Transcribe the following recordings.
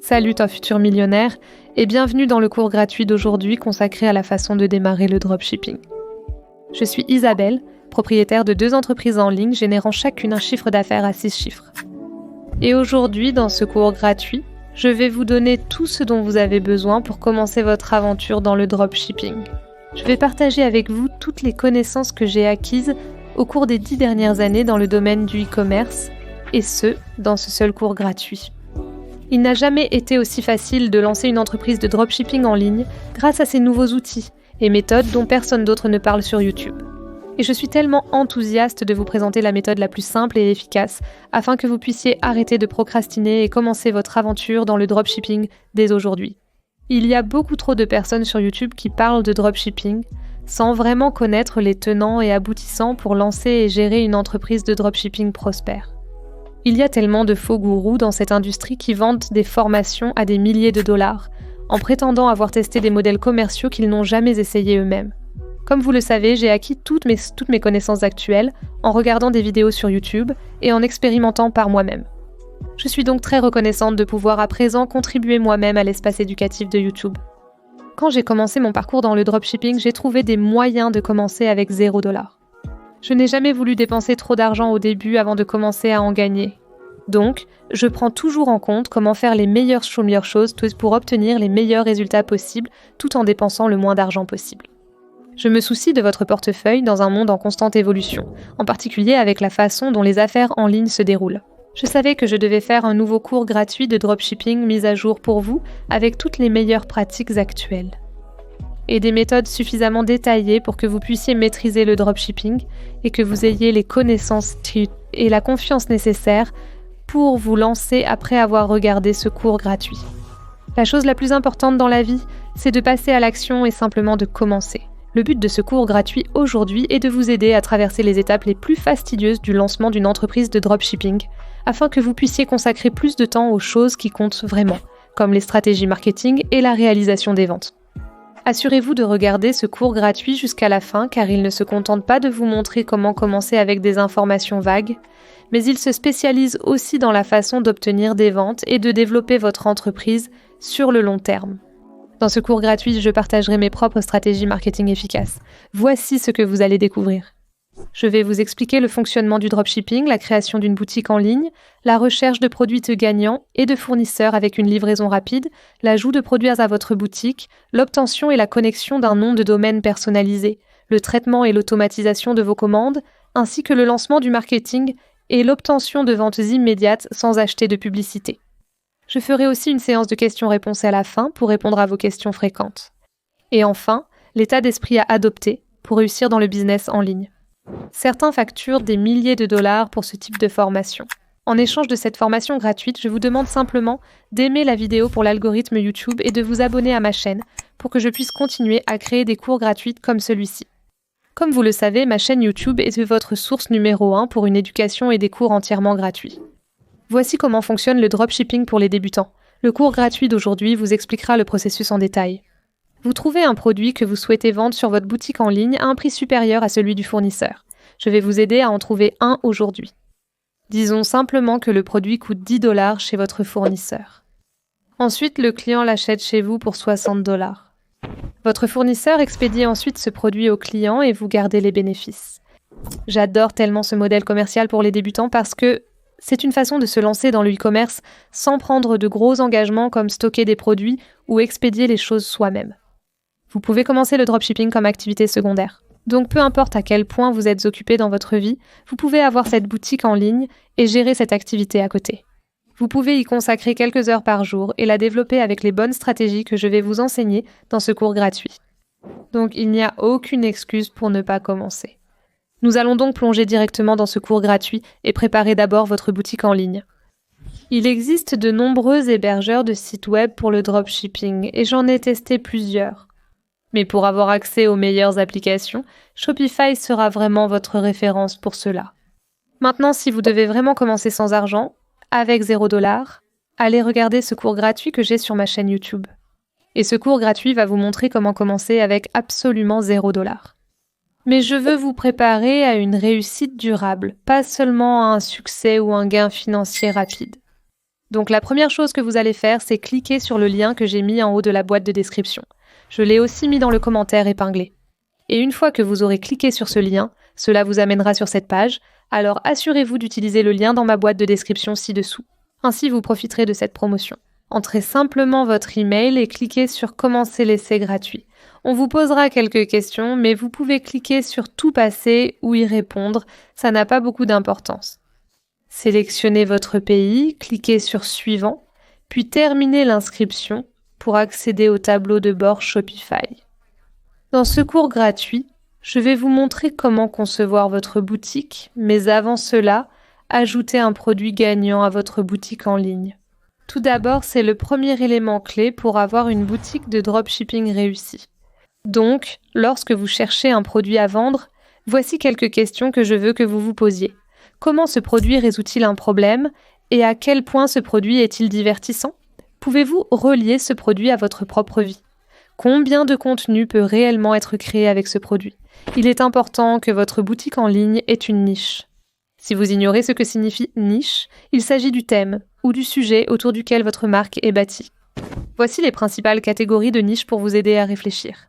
Salut toi futur millionnaire et bienvenue dans le cours gratuit d'aujourd'hui consacré à la façon de démarrer le dropshipping. Je suis Isabelle, propriétaire de 2 entreprises en ligne générant chacune un chiffre d'affaires à 6 chiffres. Et aujourd'hui, dans ce cours gratuit, je vais vous donner tout ce dont vous avez besoin pour commencer votre aventure dans le dropshipping. Je vais partager avec vous toutes les connaissances que j'ai acquises au cours des 10 dernières années dans le domaine du e-commerce, et ce, dans ce seul cours gratuit. Il n'a jamais été aussi facile de lancer une entreprise de dropshipping en ligne grâce à ces nouveaux outils et méthodes dont personne d'autre ne parle sur YouTube. Et je suis tellement enthousiaste de vous présenter la méthode la plus simple et efficace afin que vous puissiez arrêter de procrastiner et commencer votre aventure dans le dropshipping dès aujourd'hui. Il y a beaucoup trop de personnes sur YouTube qui parlent de dropshipping sans vraiment connaître les tenants et aboutissants pour lancer et gérer une entreprise de dropshipping prospère. Il y a tellement de faux gourous dans cette industrie qui vendent des formations à des milliers de dollars, en prétendant avoir testé des modèles commerciaux qu'ils n'ont jamais essayés eux-mêmes. Comme vous le savez, j'ai acquis toutes mes connaissances actuelles en regardant des vidéos sur YouTube et en expérimentant par moi-même. Je suis donc très reconnaissante de pouvoir à présent contribuer moi-même à l'espace éducatif de YouTube. Quand j'ai commencé mon parcours dans le dropshipping, j'ai trouvé des moyens de commencer avec $0. Je n'ai jamais voulu dépenser trop d'argent au début avant de commencer à en gagner. Donc, je prends toujours en compte comment faire les meilleures choses pour obtenir les meilleurs résultats possibles tout en dépensant le moins d'argent possible. Je me soucie de votre portefeuille dans un monde en constante évolution, en particulier avec la façon dont les affaires en ligne se déroulent. Je savais que je devais faire un nouveau cours gratuit de dropshipping mis à jour pour vous avec toutes les meilleures pratiques actuelles. Et des méthodes suffisamment détaillées pour que vous puissiez maîtriser le dropshipping et que vous ayez les connaissances et la confiance nécessaires pour vous lancer après avoir regardé ce cours gratuit. La chose la plus importante dans la vie, c'est de passer à l'action et simplement de commencer. Le but de ce cours gratuit aujourd'hui est de vous aider à traverser les étapes les plus fastidieuses du lancement d'une entreprise de dropshipping, afin que vous puissiez consacrer plus de temps aux choses qui comptent vraiment, comme les stratégies marketing et la réalisation des ventes. Assurez-vous de regarder ce cours gratuit jusqu'à la fin car il ne se contente pas de vous montrer comment commencer avec des informations vagues, mais il se spécialise aussi dans la façon d'obtenir des ventes et de développer votre entreprise sur le long terme. Dans ce cours gratuit, je partagerai mes propres stratégies marketing efficaces. Voici ce que vous allez découvrir. Je vais vous expliquer le fonctionnement du dropshipping, la création d'une boutique en ligne, la recherche de produits gagnants et de fournisseurs avec une livraison rapide, l'ajout de produits à votre boutique, l'obtention et la connexion d'un nom de domaine personnalisé, le traitement et l'automatisation de vos commandes, ainsi que le lancement du marketing et l'obtention de ventes immédiates sans acheter de publicité. Je ferai aussi une séance de questions-réponses à la fin pour répondre à vos questions fréquentes. Et enfin, l'état d'esprit à adopter pour réussir dans le business en ligne. Certains facturent des milliers de dollars pour ce type de formation. En échange de cette formation gratuite, je vous demande simplement d'aimer la vidéo pour l'algorithme YouTube et de vous abonner à ma chaîne pour que je puisse continuer à créer des cours gratuits comme celui-ci. Comme vous le savez, ma chaîne YouTube est votre source numéro 1 pour une éducation et des cours entièrement gratuits. Voici comment fonctionne le dropshipping pour les débutants. Le cours gratuit d'aujourd'hui vous expliquera le processus en détail. Vous trouvez un produit que vous souhaitez vendre sur votre boutique en ligne à un prix supérieur à celui du fournisseur. Je vais vous aider à en trouver un aujourd'hui. Disons simplement que le produit coûte $10 chez votre fournisseur. Ensuite, le client l'achète chez vous pour $60. Votre fournisseur expédie ensuite ce produit au client et vous gardez les bénéfices. J'adore tellement ce modèle commercial pour les débutants parce que c'est une façon de se lancer dans le e-commerce sans prendre de gros engagements comme stocker des produits ou expédier les choses soi-même. Vous pouvez commencer le dropshipping comme activité secondaire. Donc peu importe à quel point vous êtes occupé dans votre vie, vous pouvez avoir cette boutique en ligne et gérer cette activité à côté. Vous pouvez y consacrer quelques heures par jour et la développer avec les bonnes stratégies que je vais vous enseigner dans ce cours gratuit. Donc il n'y a aucune excuse pour ne pas commencer. Nous allons donc plonger directement dans ce cours gratuit et préparer d'abord votre boutique en ligne. Il existe de nombreux hébergeurs de sites web pour le dropshipping et j'en ai testé plusieurs. Mais pour avoir accès aux meilleures applications, Shopify sera vraiment votre référence pour cela. Maintenant, si vous devez vraiment commencer sans argent, avec $0, allez regarder ce cours gratuit que j'ai sur ma chaîne YouTube. Et ce cours gratuit va vous montrer comment commencer avec absolument $0. Mais je veux vous préparer à une réussite durable, pas seulement à un succès ou un gain financier rapide. Donc la première chose que vous allez faire, c'est cliquer sur le lien que j'ai mis en haut de la boîte de description. Je l'ai aussi mis dans le commentaire épinglé. Et une fois que vous aurez cliqué sur ce lien, cela vous amènera sur cette page, alors assurez-vous d'utiliser le lien dans ma boîte de description ci-dessous. Ainsi, vous profiterez de cette promotion. Entrez simplement votre email et cliquez sur « Commencer l'essai gratuit ». On vous posera quelques questions, mais vous pouvez cliquer sur « Tout passer » ou y répondre, ça n'a pas beaucoup d'importance. Sélectionnez votre pays, cliquez sur « Suivant », puis terminez l'inscription pour accéder au tableau de bord Shopify. Dans ce cours gratuit, je vais vous montrer comment concevoir votre boutique, mais avant cela, ajoutez un produit gagnant à votre boutique en ligne. Tout d'abord, c'est le premier élément clé pour avoir une boutique de dropshipping réussie. Donc, lorsque vous cherchez un produit à vendre, voici quelques questions que je veux que vous vous posiez. Comment ce produit résout-il un problème et à quel point ce produit est-il divertissant? Pouvez-vous relier ce produit à votre propre vie? Combien de contenu peut réellement être créé avec ce produit? Il est important que votre boutique en ligne ait une niche. Si vous ignorez ce que signifie niche, il s'agit du thème ou du sujet autour duquel votre marque est bâtie. Voici les principales catégories de niche pour vous aider à réfléchir.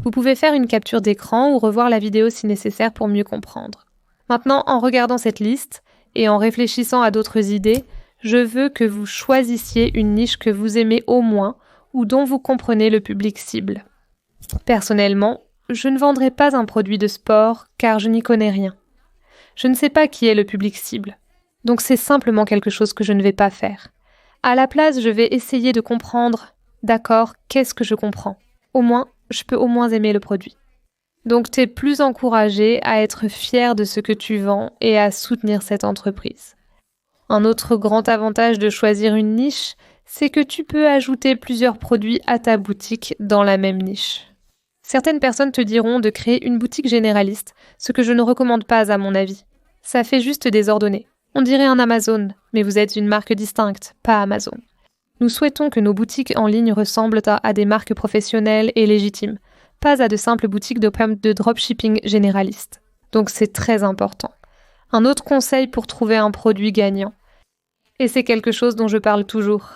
Vous pouvez faire une capture d'écran ou revoir la vidéo si nécessaire pour mieux comprendre. Maintenant, en regardant cette liste et en réfléchissant à d'autres idées, je veux que vous choisissiez une niche que vous aimez au moins ou dont vous comprenez le public cible. Personnellement, je ne vendrai pas un produit de sport car je n'y connais rien. Je ne sais pas qui est le public cible, donc c'est simplement quelque chose que je ne vais pas faire. À la place, je vais essayer de comprendre, d'accord, qu'est-ce que je comprends? Au moins, je peux au moins aimer le produit. Donc tu es plus encouragé à être fier de ce que tu vends et à soutenir cette entreprise. Un autre grand avantage de choisir une niche, c'est que tu peux ajouter plusieurs produits à ta boutique dans la même niche. Certaines personnes te diront de créer une boutique généraliste, ce que je ne recommande pas à mon avis. Ça fait juste désordonné. On dirait un Amazon, mais vous êtes une marque distincte, pas Amazon. Nous souhaitons que nos boutiques en ligne ressemblent à des marques professionnelles et légitimes, pas à de simples boutiques de dropshipping généralistes. Donc c'est très important. Un autre conseil pour trouver un produit gagnant. Et c'est quelque chose dont je parle toujours.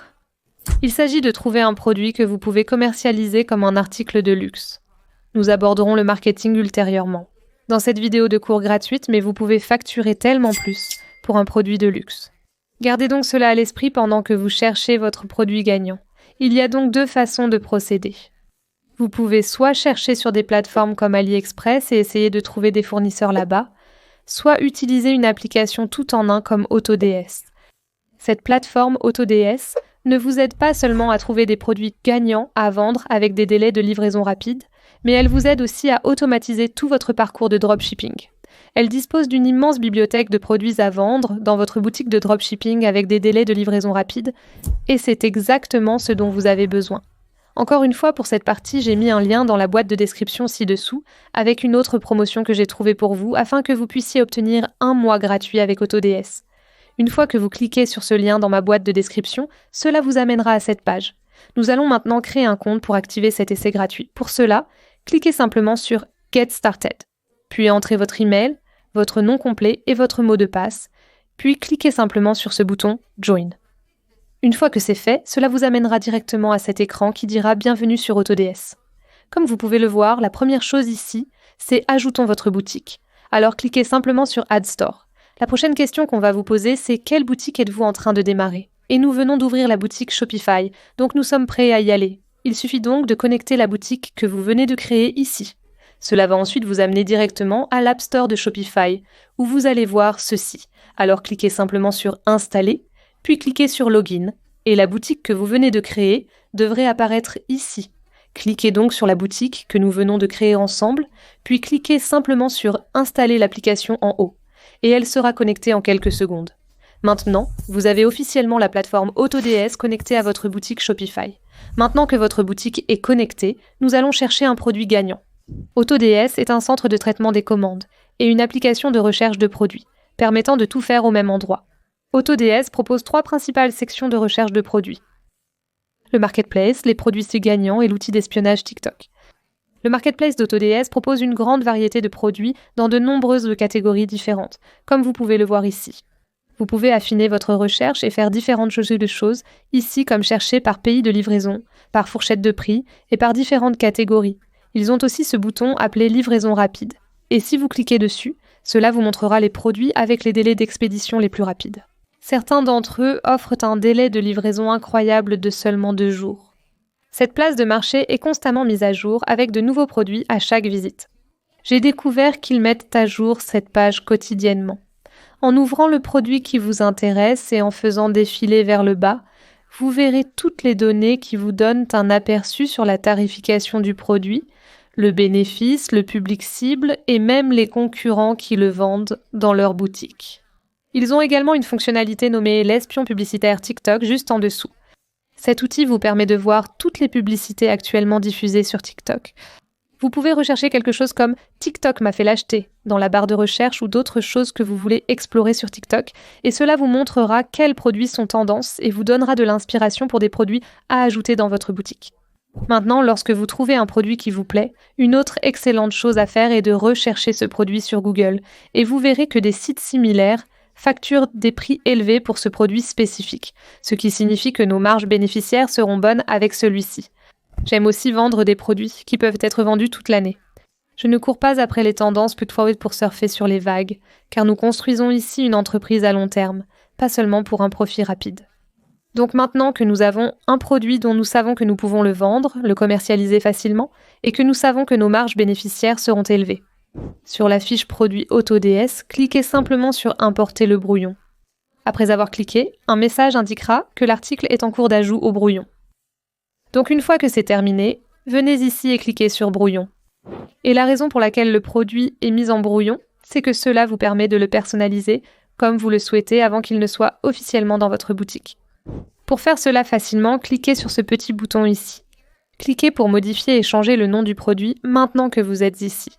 Il s'agit de trouver un produit que vous pouvez commercialiser comme un article de luxe. Nous aborderons le marketing ultérieurement. Dans cette vidéo de cours gratuite, mais vous pouvez facturer tellement plus pour un produit de luxe. Gardez donc cela à l'esprit pendant que vous cherchez votre produit gagnant. Il y a donc deux façons de procéder. Vous pouvez soit chercher sur des plateformes comme AliExpress et essayer de trouver des fournisseurs là-bas, soit utiliser une application tout en un comme AutoDS. Cette plateforme AutoDS ne vous aide pas seulement à trouver des produits gagnants à vendre avec des délais de livraison rapides, mais elle vous aide aussi à automatiser tout votre parcours de dropshipping. Elle dispose d'une immense bibliothèque de produits à vendre dans votre boutique de dropshipping avec des délais de livraison rapides, et c'est exactement ce dont vous avez besoin. Encore une fois, pour cette partie, j'ai mis un lien dans la boîte de description ci-dessous avec une autre promotion que j'ai trouvée pour vous afin que vous puissiez obtenir 1 mois gratuit avec AutoDS. Une fois que vous cliquez sur ce lien dans ma boîte de description, cela vous amènera à cette page. Nous allons maintenant créer un compte pour activer cet essai gratuit. Pour cela, cliquez simplement sur « Get Started », puis entrez votre email, votre nom complet et votre mot de passe, puis cliquez simplement sur ce bouton « Join ». Une fois que c'est fait, cela vous amènera directement à cet écran qui dira « Bienvenue sur AutoDS ». Comme vous pouvez le voir, la première chose ici, c'est « Ajoutons votre boutique ». Alors cliquez simplement sur « Add Store ». La prochaine question qu'on va vous poser, c'est « Quelle boutique êtes-vous en train de démarrer ?» Et nous venons d'ouvrir la boutique Shopify, donc nous sommes prêts à y aller. Il suffit donc de connecter la boutique que vous venez de créer ici. Cela va ensuite vous amener directement à l'App Store de Shopify, où vous allez voir ceci. Alors cliquez simplement sur « Installer », puis cliquez sur « Login », et la boutique que vous venez de créer devrait apparaître ici. Cliquez donc sur la boutique que nous venons de créer ensemble, puis cliquez simplement sur « Installer l'application » en haut, et elle sera connectée en quelques secondes. Maintenant, vous avez officiellement la plateforme AutoDS connectée à votre boutique Shopify. Maintenant que votre boutique est connectée, nous allons chercher un produit gagnant. AutoDS est un centre de traitement des commandes et une application de recherche de produits, permettant de tout faire au même endroit. AutoDS propose 3 principales sections de recherche de produits. Le Marketplace, les produits gagnants et l'outil d'espionnage TikTok. Le Marketplace d'AutoDS propose une grande variété de produits dans de nombreuses catégories différentes, comme vous pouvez le voir ici. Vous pouvez affiner votre recherche et faire différentes choses ici comme chercher par pays de livraison, par fourchette de prix et par différentes catégories. Ils ont aussi ce bouton appelé livraison rapide. Et si vous cliquez dessus, cela vous montrera les produits avec les délais d'expédition les plus rapides. Certains d'entre eux offrent un délai de livraison incroyable de seulement 2 jours. Cette place de marché est constamment mise à jour avec de nouveaux produits à chaque visite. J'ai découvert qu'ils mettent à jour cette page quotidiennement. En ouvrant le produit qui vous intéresse et en faisant défiler vers le bas, vous verrez toutes les données qui vous donnent un aperçu sur la tarification du produit, le bénéfice, le public cible et même les concurrents qui le vendent dans leur boutique. Ils ont également une fonctionnalité nommée l'espion publicitaire TikTok juste en dessous. Cet outil vous permet de voir toutes les publicités actuellement diffusées sur TikTok. Vous pouvez rechercher quelque chose comme « TikTok m'a fait l'acheter » dans la barre de recherche ou d'autres choses que vous voulez explorer sur TikTok, et cela vous montrera quels produits sont tendance et vous donnera de l'inspiration pour des produits à ajouter dans votre boutique. Maintenant, lorsque vous trouvez un produit qui vous plaît, une autre excellente chose à faire est de rechercher ce produit sur Google, et vous verrez que des sites similaires facturent des prix élevés pour ce produit spécifique, ce qui signifie que nos marges bénéficiaires seront bonnes avec celui-ci. J'aime aussi vendre des produits qui peuvent être vendus toute l'année. Je ne cours pas après les tendances pour surfer sur les vagues, car nous construisons ici une entreprise à long terme, pas seulement pour un profit rapide. Donc maintenant que nous avons un produit dont nous savons que nous pouvons le vendre, le commercialiser facilement, et que nous savons que nos marges bénéficiaires seront élevées. Sur la fiche produit AutoDS, cliquez simplement sur « Importer le brouillon ». Après avoir cliqué, un message indiquera que l'article est en cours d'ajout au brouillon. Donc une fois que c'est terminé, venez ici et cliquez sur « Brouillon ». Et la raison pour laquelle le produit est mis en brouillon, c'est que cela vous permet de le personnaliser comme vous le souhaitez avant qu'il ne soit officiellement dans votre boutique. Pour faire cela facilement, cliquez sur ce petit bouton ici. Cliquez pour modifier et changer le nom du produit maintenant que vous êtes ici.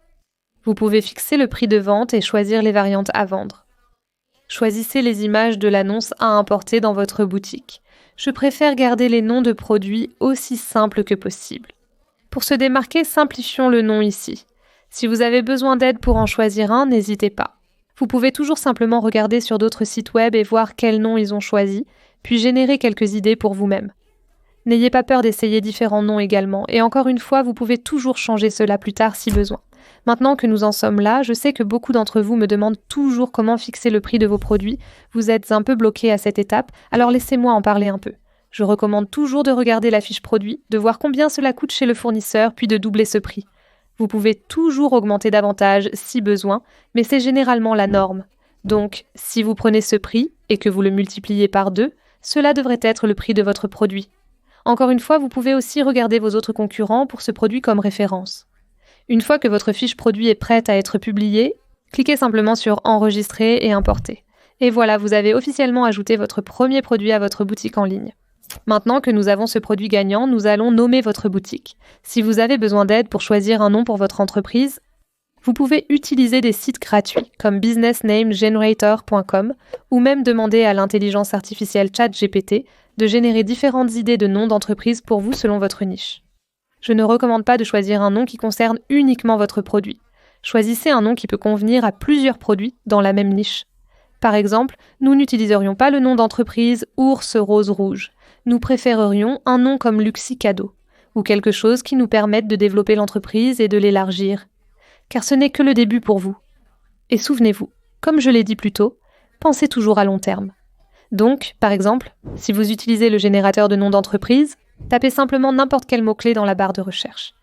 Vous pouvez fixer le prix de vente et choisir les variantes à vendre. Choisissez les images de l'annonce à importer dans votre boutique. Je préfère garder les noms de produits aussi simples que possible. Pour se démarquer, simplifions le nom ici. Si vous avez besoin d'aide pour en choisir un, n'hésitez pas. Vous pouvez toujours simplement regarder sur d'autres sites web et voir quel nom ils ont choisi, puis générer quelques idées pour vous-même. N'ayez pas peur d'essayer différents noms également, et encore une fois, vous pouvez toujours changer cela plus tard si besoin. Maintenant que nous en sommes là, je sais que beaucoup d'entre vous me demandent toujours comment fixer le prix de vos produits. Vous êtes un peu bloqués à cette étape, alors laissez-moi en parler un peu. Je recommande toujours de regarder la fiche produit, de voir combien cela coûte chez le fournisseur, puis de doubler ce prix. Vous pouvez toujours augmenter davantage si besoin, mais c'est généralement la norme. Donc, si vous prenez ce prix et que vous le multipliez par 2, cela devrait être le prix de votre produit. Encore une fois, vous pouvez aussi regarder vos autres concurrents pour ce produit comme référence. Une fois que votre fiche produit est prête à être publiée, cliquez simplement sur « Enregistrer » et « Importer ». Et voilà, vous avez officiellement ajouté votre premier produit à votre boutique en ligne. Maintenant que nous avons ce produit gagnant, nous allons nommer votre boutique. Si vous avez besoin d'aide pour choisir un nom pour votre entreprise, vous pouvez utiliser des sites gratuits comme businessnamegenerator.com ou même demander à l'intelligence artificielle ChatGPT de générer différentes idées de noms d'entreprise pour vous selon votre niche. Je ne recommande pas de choisir un nom qui concerne uniquement votre produit. Choisissez un nom qui peut convenir à plusieurs produits dans la même niche. Par exemple, nous n'utiliserions pas le nom d'entreprise Ours Rose Rouge. Nous préférerions un nom comme Luxi Cadeau, ou quelque chose qui nous permette de développer l'entreprise et de l'élargir. Car ce n'est que le début pour vous. Et souvenez-vous, comme je l'ai dit plus tôt, pensez toujours à long terme. Donc, par exemple, si vous utilisez le générateur de nom d'entreprise, tapez simplement n'importe quel mot-clé dans la barre de recherche.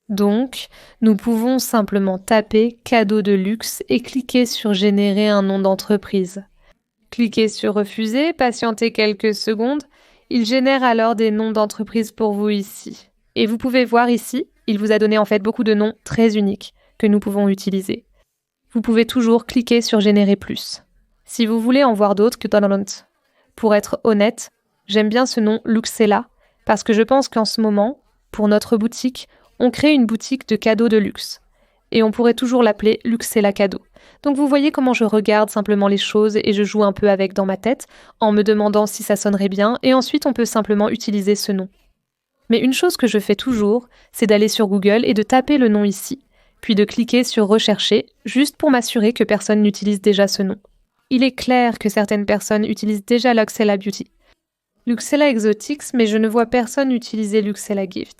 Donc, nous pouvons simplement taper « cadeau de luxe » et cliquer sur « générer un nom d'entreprise ». Cliquez sur « refuser », patientez quelques secondes. Il génère alors des noms d'entreprise pour vous ici. Et vous pouvez voir ici, il vous a donné en fait beaucoup de noms très uniques que nous pouvons utiliser. Vous pouvez toujours cliquer sur « générer plus ». Si vous voulez en voir d'autres que Donald. Pour être honnête, j'aime bien ce nom Luxella parce que je pense qu'en ce moment, pour notre boutique, on crée une boutique de cadeaux de luxe. Et on pourrait toujours l'appeler Luxella Cadeau. Donc vous voyez comment je regarde simplement les choses et je joue un peu avec dans ma tête, en me demandant si ça sonnerait bien, et ensuite on peut simplement utiliser ce nom. Mais une chose que je fais toujours, c'est d'aller sur Google et de taper le nom ici, puis de cliquer sur « Rechercher », juste pour m'assurer que personne n'utilise déjà ce nom. Il est clair que certaines personnes utilisent déjà Luxella Beauty. Luxella Exotics, mais je ne vois personne utiliser Luxella Gifts.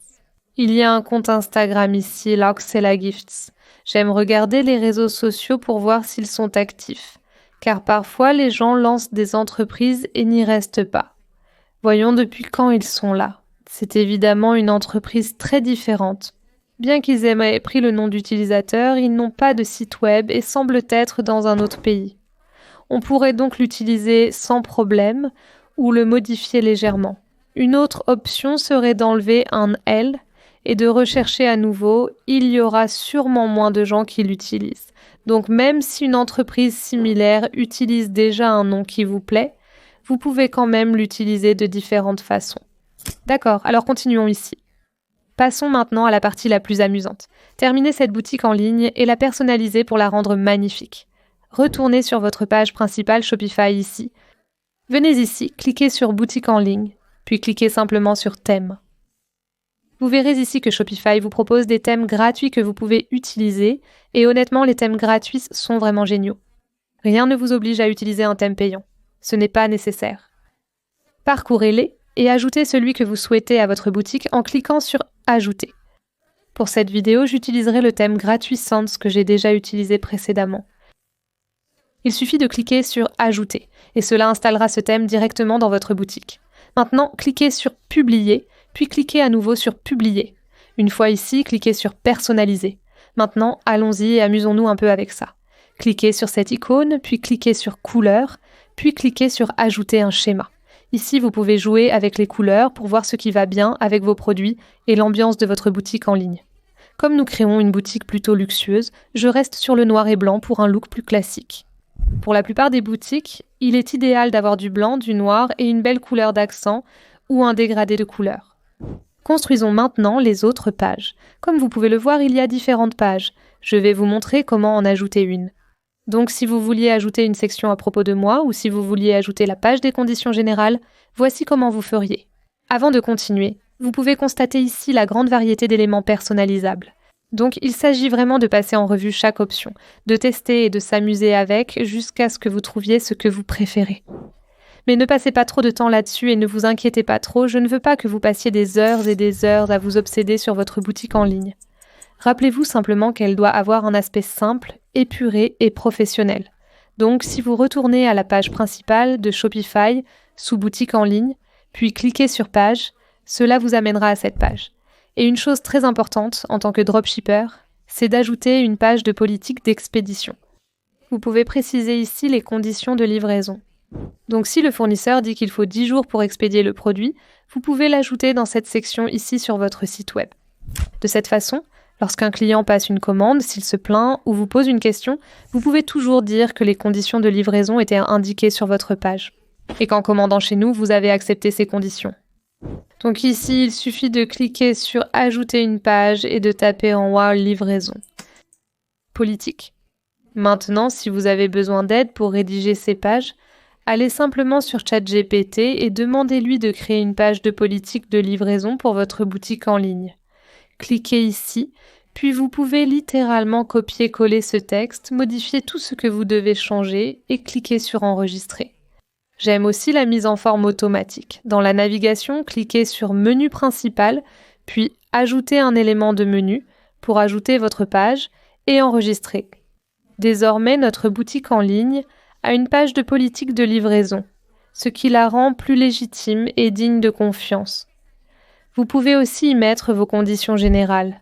Il y a un compte Instagram ici, Luxella Gifts. J'aime regarder les réseaux sociaux pour voir s'ils sont actifs, car parfois les gens lancent des entreprises et n'y restent pas. Voyons depuis quand ils sont là. C'est évidemment une entreprise très différente. Bien qu'ils aient pris le nom d'utilisateur, ils n'ont pas de site web et semblent être dans un autre pays. On pourrait donc l'utiliser sans problème ou le modifier légèrement. Une autre option serait d'enlever un L et de rechercher à nouveau. Il y aura sûrement moins de gens qui l'utilisent. Donc même si une entreprise similaire utilise déjà un nom qui vous plaît, vous pouvez quand même l'utiliser de différentes façons. D'accord, alors continuons ici. Passons maintenant à la partie la plus amusante. Terminez cette boutique en ligne et la personnalisez pour la rendre magnifique. Retournez sur votre page principale Shopify ici. Venez ici, cliquez sur Boutique en ligne, puis cliquez simplement sur Thème. Vous verrez ici que Shopify vous propose des thèmes gratuits que vous pouvez utiliser, et honnêtement, les thèmes gratuits sont vraiment géniaux. Rien ne vous oblige à utiliser un thème payant. Ce n'est pas nécessaire. Parcourez-les et ajoutez celui que vous souhaitez à votre boutique en cliquant sur « Ajouter ». Pour cette vidéo, j'utiliserai le thème gratuit Sans que j'ai déjà utilisé précédemment. Il suffit de cliquer sur « Ajouter » et cela installera ce thème directement dans votre boutique. Maintenant, cliquez sur « Publier », puis cliquez à nouveau sur « Publier ». Une fois ici, cliquez sur « Personnaliser ». Maintenant, allons-y et amusons-nous un peu avec ça. Cliquez sur cette icône, puis cliquez sur « Couleurs », puis cliquez sur « Ajouter un schéma ». Ici, vous pouvez jouer avec les couleurs pour voir ce qui va bien avec vos produits et l'ambiance de votre boutique en ligne. Comme nous créons une boutique plutôt luxueuse, je reste sur le noir et blanc pour un look plus classique. Pour la plupart des boutiques, il est idéal d'avoir du blanc, du noir et une belle couleur d'accent ou un dégradé de couleur. Construisons maintenant les autres pages. Comme vous pouvez le voir, il y a différentes pages. Je vais vous montrer comment en ajouter une. Donc si vous vouliez ajouter une section à propos de moi ou si vous vouliez ajouter la page des conditions générales, voici comment vous feriez. Avant de continuer, vous pouvez constater ici la grande variété d'éléments personnalisables. Donc il s'agit vraiment de passer en revue chaque option, de tester et de s'amuser avec jusqu'à ce que vous trouviez ce que vous préférez. Mais ne passez pas trop de temps là-dessus et ne vous inquiétez pas trop, je ne veux pas que vous passiez des heures et des heures à vous obséder sur votre boutique en ligne. Rappelez-vous simplement qu'elle doit avoir un aspect simple, épuré et professionnel. Donc si vous retournez à la page principale de Shopify sous boutique en ligne, puis cliquez sur page, cela vous amènera à cette page. Et une chose très importante en tant que dropshipper, c'est d'ajouter une page de politique d'expédition. Vous pouvez préciser ici les conditions de livraison. Donc si le fournisseur dit qu'il faut 10 jours pour expédier le produit, vous pouvez l'ajouter dans cette section ici sur votre site web. De cette façon, lorsqu'un client passe une commande, s'il se plaint ou vous pose une question, vous pouvez toujours dire que les conditions de livraison étaient indiquées sur votre page et qu'en commandant chez nous, vous avez accepté ces conditions. Donc ici, il suffit de cliquer sur « Ajouter une page » et de taper en haut « Livraison ». Politique. Maintenant, si vous avez besoin d'aide pour rédiger ces pages, allez simplement sur ChatGPT et demandez-lui de créer une page de politique de livraison pour votre boutique en ligne. Cliquez ici, puis vous pouvez littéralement copier-coller ce texte, modifier tout ce que vous devez changer et cliquer sur « Enregistrer ». J'aime aussi la mise en forme automatique. Dans la navigation, cliquez sur « Menu principal », puis « Ajouter un élément de menu » pour ajouter votre page et enregistrer. Désormais, notre boutique en ligne a une page de politique de livraison, ce qui la rend plus légitime et digne de confiance. Vous pouvez aussi y mettre vos conditions générales.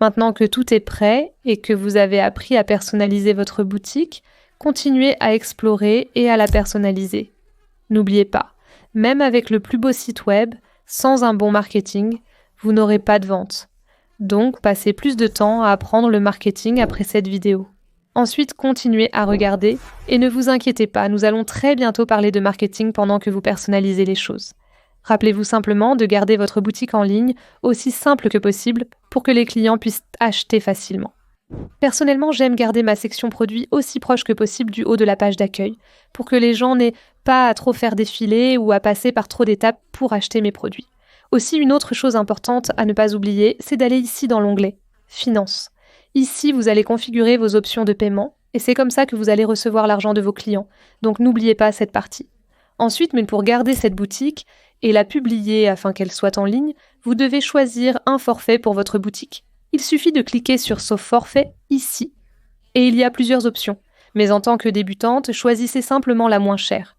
Maintenant que tout est prêt et que vous avez appris à personnaliser votre boutique, continuez à explorer et à la personnaliser. N'oubliez pas, même avec le plus beau site web, sans un bon marketing, vous n'aurez pas de vente. Donc, passez plus de temps à apprendre le marketing après cette vidéo. Ensuite, continuez à regarder et ne vous inquiétez pas, nous allons très bientôt parler de marketing pendant que vous personnalisez les choses. Rappelez-vous simplement de garder votre boutique en ligne aussi simple que possible pour que les clients puissent acheter facilement. Personnellement, j'aime garder ma section produits aussi proche que possible du haut de la page d'accueil pour que les gens n'aient pas à trop faire défiler ou à passer par trop d'étapes pour acheter mes produits. Aussi, une autre chose importante à ne pas oublier, c'est d'aller ici dans l'onglet « Finances ». Ici, vous allez configurer vos options de paiement Et c'est comme ça que vous allez recevoir l'argent de vos clients. Donc n'oubliez pas cette partie. Ensuite, mais pour garder cette boutique et la publier afin qu'elle soit en ligne, vous devez choisir un forfait pour votre boutique. Il suffit de cliquer sur ce forfait ici. Et il y a plusieurs options. Mais en tant que débutante, choisissez simplement la moins chère.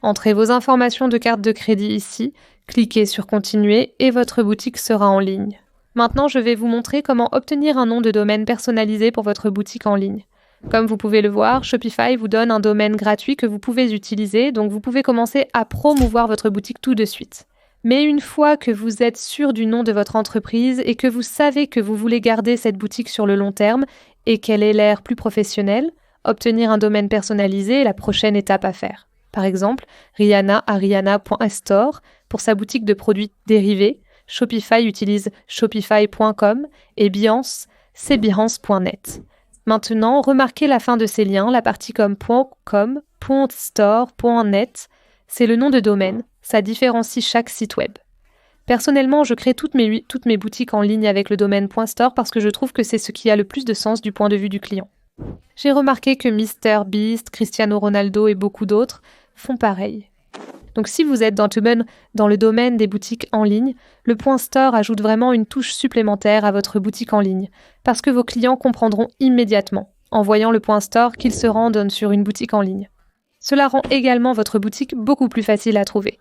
Entrez vos informations de carte de crédit ici, cliquez sur Continuer et votre boutique sera en ligne. Maintenant, je vais vous montrer comment obtenir un nom de domaine personnalisé pour votre boutique en ligne. Comme vous pouvez le voir, Shopify vous donne un domaine gratuit que vous pouvez utiliser, donc vous pouvez commencer à promouvoir votre boutique tout de suite. Mais une fois que vous êtes sûr du nom de votre entreprise et que vous savez que vous voulez garder cette boutique sur le long terme et qu'elle ait l'air plus professionnelle, obtenir un domaine personnalisé est la prochaine étape à faire. Par exemple, Rihanna a rihanna.store pour sa boutique de produits dérivés, Shopify utilise shopify.com et Behance, c'est behance.net. Maintenant, remarquez la fin de ces liens, la partie comme .com, .store, .net, c'est le nom de domaine, ça différencie chaque site web. Personnellement, je crée toutes mes boutiques en ligne avec le domaine .store parce que je trouve que c'est ce qui a le plus de sens du point de vue du client. J'ai remarqué que MrBeast, Cristiano Ronaldo et beaucoup d'autres font pareil. Donc si vous êtes dans le domaine des boutiques en ligne, le .store ajoute vraiment une touche supplémentaire à votre boutique en ligne, parce que vos clients comprendront immédiatement, en voyant le .store, qu'ils se rendent sur une boutique en ligne. Cela rend également votre boutique beaucoup plus facile à trouver.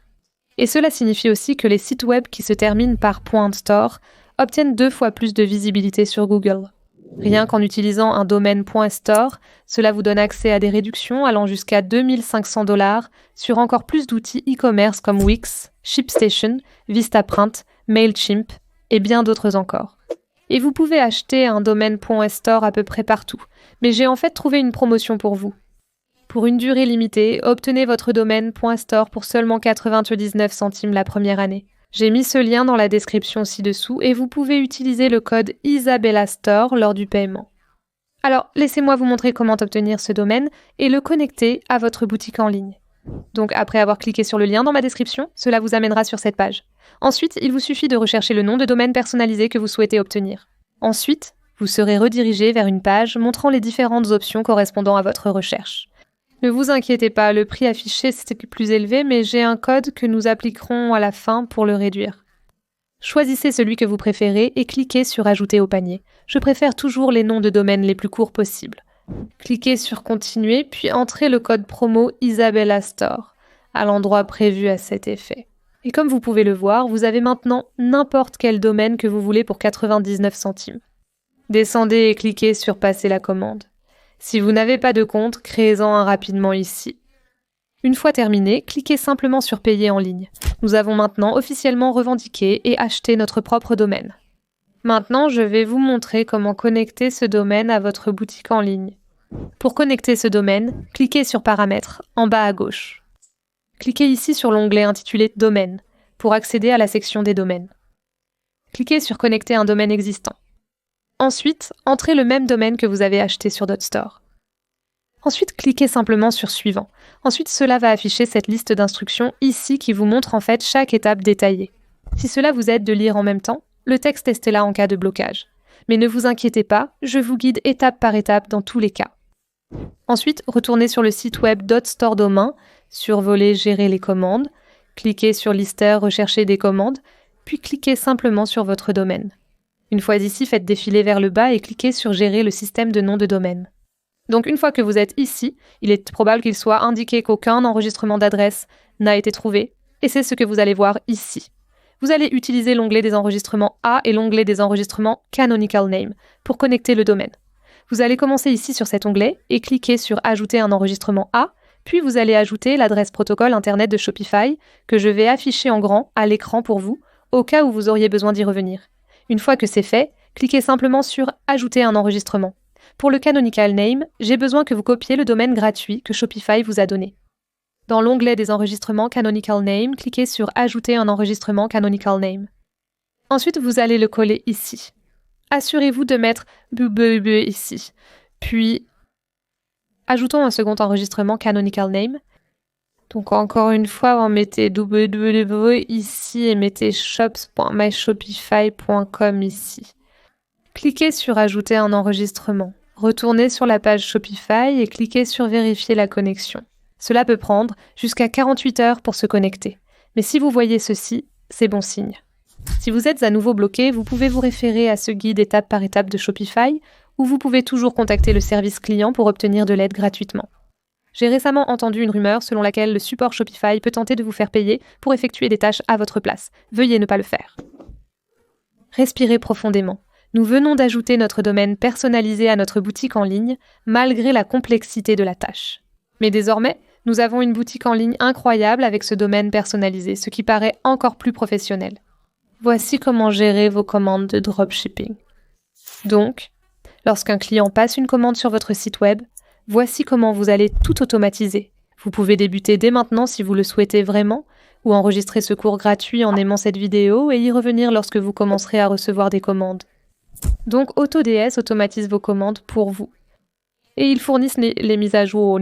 Et cela signifie aussi que les sites web qui se terminent par .store obtiennent 2 fois plus de visibilité sur Google. Rien qu'en utilisant un domaine .store, cela vous donne accès à des réductions allant jusqu'à 2500 $ sur encore plus d'outils e-commerce comme Wix, ShipStation, Vistaprint, Mailchimp et bien d'autres encore. Et vous pouvez acheter un domaine .store à peu près partout, mais j'ai en fait trouvé une promotion pour vous. Pour une durée limitée, obtenez votre domaine .store pour seulement 99 centimes la première année. J'ai mis ce lien dans la description ci-dessous et vous pouvez utiliser le code IsabellaStore lors du paiement. Alors, laissez-moi vous montrer comment obtenir ce domaine et le connecter à votre boutique en ligne. Donc, après avoir cliqué sur le lien dans ma description, cela vous amènera sur cette page. Ensuite, il vous suffit de rechercher le nom de domaine personnalisé que vous souhaitez obtenir. Ensuite, vous serez redirigé vers une page montrant les différentes options correspondant à votre recherche. Ne vous inquiétez pas, le prix affiché c'est plus élevé, mais j'ai un code que nous appliquerons à la fin pour le réduire. Choisissez celui que vous préférez et cliquez sur « Ajouter au panier ». Je préfère toujours les noms de domaine les plus courts possibles. Cliquez sur « Continuer » puis entrez le code promo IsabellaStore à l'endroit prévu à cet effet. Et comme vous pouvez le voir, vous avez maintenant n'importe quel domaine que vous voulez pour 99 centimes. Descendez et cliquez sur « Passer la commande ». Si vous n'avez pas de compte, créez-en un rapidement ici. Une fois terminé, cliquez simplement sur « Payer en ligne ». Nous avons maintenant officiellement revendiqué et acheté notre propre domaine. Maintenant, je vais vous montrer comment connecter ce domaine à votre boutique en ligne. Pour connecter ce domaine, cliquez sur « Paramètres » en bas à gauche. Cliquez ici sur l'onglet intitulé « Domaine » pour accéder à la section des domaines. Cliquez sur « Connecter un domaine existant ». Ensuite, entrez le même domaine que vous avez acheté sur .store. Ensuite, cliquez simplement sur « Suivant ». Ensuite, cela va afficher cette liste d'instructions ici qui vous montre en fait chaque étape détaillée. Si cela vous aide de lire en même temps, le texte est là en cas de blocage. Mais ne vous inquiétez pas, je vous guide étape par étape dans tous les cas. Ensuite, retournez sur le site web .store domain, survolez « Gérer les commandes », cliquez sur « Lister rechercher des commandes », puis cliquez simplement sur votre domaine. Une fois ici, faites défiler vers le bas et cliquez sur « Gérer le système de nom de domaine ». Donc une fois que vous êtes ici, il est probable qu'il soit indiqué qu'aucun enregistrement d'adresse n'a été trouvé, et c'est ce que vous allez voir ici. Vous allez utiliser l'onglet des enregistrements A et l'onglet des enregistrements Canonical Name pour connecter le domaine. Vous allez commencer ici sur cet onglet et cliquer sur « Ajouter un enregistrement A », puis vous allez ajouter l'adresse protocole Internet de Shopify que je vais afficher en grand à l'écran pour vous, au cas où vous auriez besoin d'y revenir. Une fois que c'est fait, cliquez simplement sur « Ajouter un enregistrement ». Pour le Canonical Name, j'ai besoin que vous copiez le domaine gratuit que Shopify vous a donné. Dans l'onglet des enregistrements Canonical Name, cliquez sur « Ajouter un enregistrement Canonical Name ». Ensuite, vous allez le coller ici. Assurez-vous de mettre « BBB » ici. Puis, ajoutons un second enregistrement Canonical Name. Donc encore une fois, on mettez www ici et mettez shops.myshopify.com ici. Cliquez sur « Ajouter un enregistrement ». retournez sur la page Shopify et cliquez sur Vérifier la connexion. Cela peut prendre jusqu'à 48 heures pour se connecter. Mais si vous voyez ceci, c'est bon signe. Si vous êtes à nouveau bloqué, vous pouvez vous référer à ce guide étape par étape de Shopify ou vous pouvez toujours contacter le service client pour obtenir de l'aide gratuitement. J'ai récemment entendu une rumeur selon laquelle le support Shopify peut tenter de vous faire payer pour effectuer des tâches à votre place. Veuillez ne pas le faire. Respirez profondément. Nous venons d'ajouter notre domaine personnalisé à notre boutique en ligne, malgré la complexité de la tâche. Mais désormais, nous avons une boutique en ligne incroyable avec ce domaine personnalisé, ce qui paraît encore plus professionnel. Voici comment gérer vos commandes de dropshipping. Donc, lorsqu'un client passe une commande sur votre site web, voici comment vous allez tout automatiser. Vous pouvez débuter dès maintenant si vous le souhaitez vraiment, ou enregistrer ce cours gratuit en aimant cette vidéo et y revenir lorsque vous commencerez à recevoir des commandes. Donc AutoDS automatise vos commandes pour vous. Et ils fournissent les mises à jour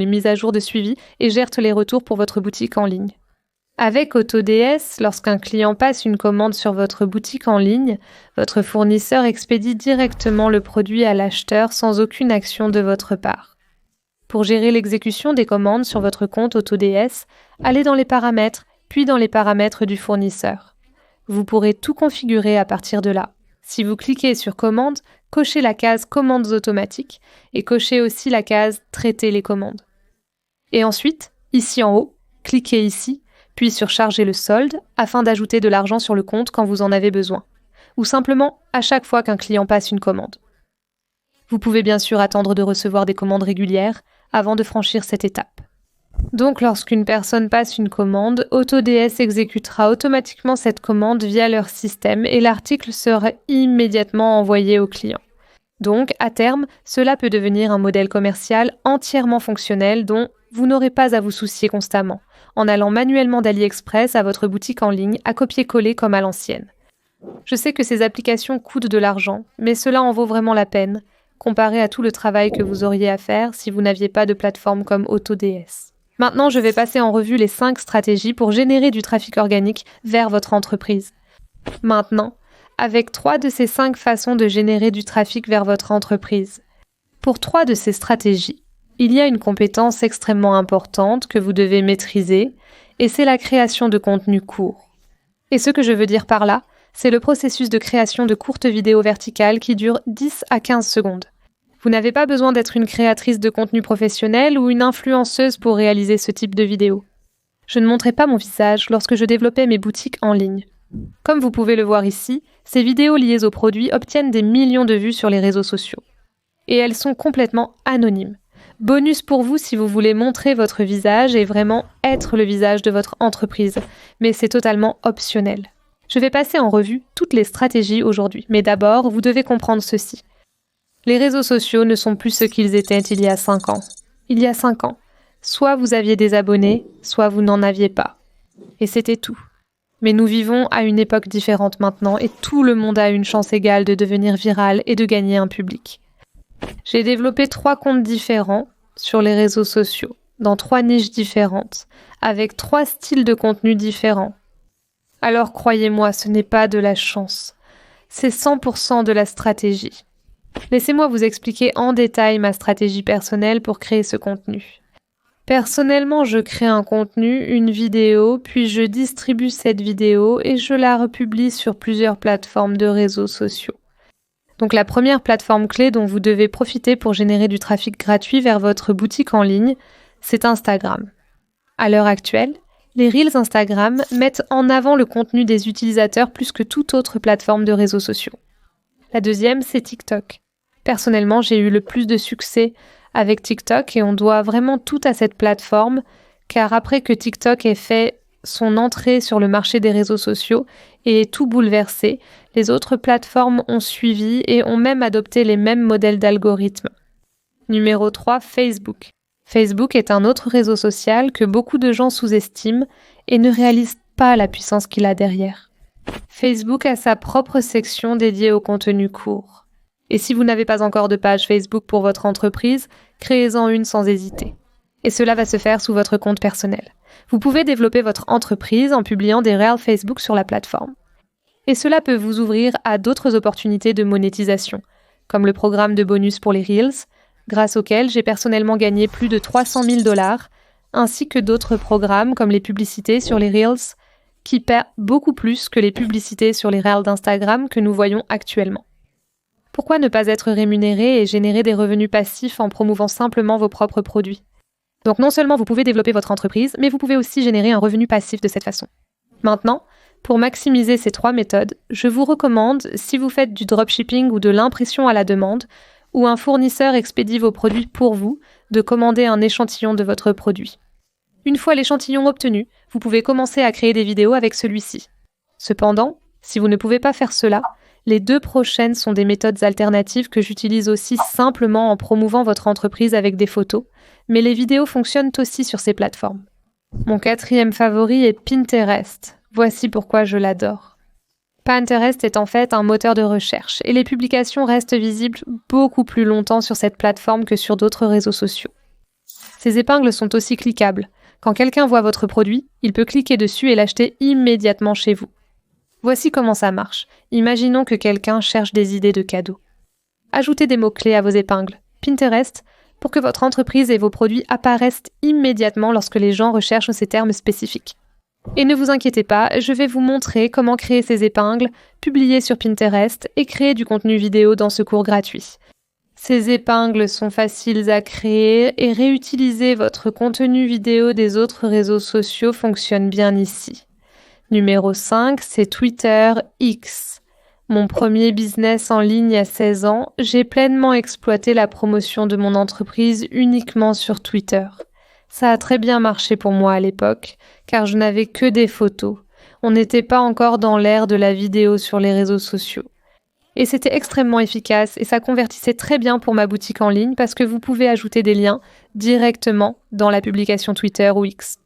de suivi et gèrent les retours pour votre boutique en ligne. Avec AutoDS, lorsqu'un client passe une commande sur votre boutique en ligne, votre fournisseur expédie directement le produit à l'acheteur sans aucune action de votre part. Pour gérer l'exécution des commandes sur votre compte AutoDS, allez dans les paramètres, puis dans les paramètres du fournisseur. Vous pourrez tout configurer à partir de là. Si vous cliquez sur Commandes, cochez la case Commandes automatiques et cochez aussi la case Traiter les commandes. Et ensuite, ici en haut, cliquez ici, puis sur Charger le solde afin d'ajouter de l'argent sur le compte quand vous en avez besoin, ou simplement à chaque fois qu'un client passe une commande. Vous pouvez bien sûr attendre de recevoir des commandes régulières avant de franchir cette étape. Donc lorsqu'une personne passe une commande, AutoDS exécutera automatiquement cette commande via leur système et l'article sera immédiatement envoyé au client. Donc, à terme, cela peut devenir un modèle commercial entièrement fonctionnel dont vous n'aurez pas à vous soucier constamment, en allant manuellement d'AliExpress à votre boutique en ligne à copier-coller comme à l'ancienne. Je sais que ces applications coûtent de l'argent, mais cela en vaut vraiment la peine, comparé à tout le travail que vous auriez à faire si vous n'aviez pas de plateforme comme AutoDS. Maintenant, je vais passer en revue les 5 stratégies pour générer du trafic organique vers votre entreprise. Maintenant, avec 3 de ces 5 façons de générer du trafic vers votre entreprise. Pour 3 de ces stratégies, il y a une compétence extrêmement importante que vous devez maîtriser, et c'est la création de contenu court. Et ce que je veux dire par là, c'est le processus de création de courtes vidéos verticales qui durent 10 à 15 secondes. Vous n'avez pas besoin d'être une créatrice de contenu professionnelle ou une influenceuse pour réaliser ce type de vidéo. Je ne montrais pas mon visage lorsque je développais mes boutiques en ligne. Comme vous pouvez le voir ici, ces vidéos liées aux produits obtiennent des millions de vues sur les réseaux sociaux. Et elles sont complètement anonymes. Bonus pour vous si vous voulez montrer votre visage et vraiment être le visage de votre entreprise, mais c'est totalement optionnel. Je vais passer en revue toutes les stratégies aujourd'hui, mais d'abord, vous devez comprendre ceci. Les réseaux sociaux ne sont plus ce qu'ils étaient il y a 5 ans. Il y a 5 ans, soit vous aviez des abonnés, soit vous n'en aviez pas. Et c'était tout. Mais nous vivons à une époque différente maintenant et tout le monde a une chance égale de devenir viral et de gagner un public. J'ai développé 3 comptes différents sur les réseaux sociaux, dans 3 niches différentes, avec 3 styles de contenu différents. Alors croyez-moi, ce n'est pas de la chance. C'est 100% de la stratégie. Laissez-moi vous expliquer en détail ma stratégie personnelle pour créer ce contenu. Personnellement, je crée un contenu, une vidéo, puis je distribue cette vidéo et je la republie sur plusieurs plateformes de réseaux sociaux. Donc la première plateforme clé dont vous devez profiter pour générer du trafic gratuit vers votre boutique en ligne, c'est Instagram. À l'heure actuelle, les Reels Instagram mettent en avant le contenu des utilisateurs plus que toute autre plateforme de réseaux sociaux. La deuxième, c'est TikTok. Personnellement, j'ai eu le plus de succès avec TikTok et on doit vraiment tout à cette plateforme, car après que TikTok ait fait son entrée sur le marché des réseaux sociaux et ait tout bouleversé, les autres plateformes ont suivi et ont même adopté les mêmes modèles d'algorithmes. Numéro 3, Facebook. Facebook est un autre réseau social que beaucoup de gens sous-estiment et ne réalisent pas la puissance qu'il a derrière. Facebook a sa propre section dédiée au contenu court. Et si vous n'avez pas encore de page Facebook pour votre entreprise, créez-en une sans hésiter. Et cela va se faire sous votre compte personnel. Vous pouvez développer votre entreprise en publiant des Reels Facebook sur la plateforme. Et cela peut vous ouvrir à d'autres opportunités de monétisation, comme le programme de bonus pour les Reels, grâce auquel j'ai personnellement gagné plus de 300 000 $, ainsi que d'autres programmes comme les publicités sur les Reels, qui paient beaucoup plus que les publicités sur les Reels d'Instagram que nous voyons actuellement. Pourquoi ne pas être rémunéré et générer des revenus passifs en promouvant simplement vos propres produits? Donc non seulement vous pouvez développer votre entreprise, mais vous pouvez aussi générer un revenu passif de cette façon. Maintenant, pour maximiser ces 3 méthodes, je vous recommande, si vous faites du dropshipping ou de l'impression à la demande, ou un fournisseur expédie vos produits pour vous, de commander un échantillon de votre produit. Une fois l'échantillon obtenu, vous pouvez commencer à créer des vidéos avec celui-ci. Cependant, si vous ne pouvez pas faire cela, les 2 prochaines sont des méthodes alternatives que j'utilise aussi simplement en promouvant votre entreprise avec des photos, mais les vidéos fonctionnent aussi sur ces plateformes. Mon 4e favori est Pinterest. Voici pourquoi je l'adore. Pinterest est en fait un moteur de recherche et les publications restent visibles beaucoup plus longtemps sur cette plateforme que sur d'autres réseaux sociaux. Ces épingles sont aussi cliquables. Quand quelqu'un voit votre produit, il peut cliquer dessus et l'acheter immédiatement chez vous. Voici comment ça marche. Imaginons que quelqu'un cherche des idées de cadeaux. Ajoutez des mots-clés à vos épingles. Pinterest, pour que votre entreprise et vos produits apparaissent immédiatement lorsque les gens recherchent ces termes spécifiques. Et ne vous inquiétez pas, je vais vous montrer comment créer ces épingles, publier sur Pinterest et créer du contenu vidéo dans ce cours gratuit. Ces épingles sont faciles à créer et réutiliser votre contenu vidéo des autres réseaux sociaux fonctionne bien ici. Numéro 5, c'est Twitter X. Mon premier business en ligne à 16 ans, j'ai pleinement exploité la promotion de mon entreprise uniquement sur Twitter. Ça a très bien marché pour moi à l'époque, car je n'avais que des photos. On n'était pas encore dans l'ère de la vidéo sur les réseaux sociaux. Et c'était extrêmement efficace et ça convertissait très bien pour ma boutique en ligne parce que vous pouvez ajouter des liens directement dans la publication Twitter ou X.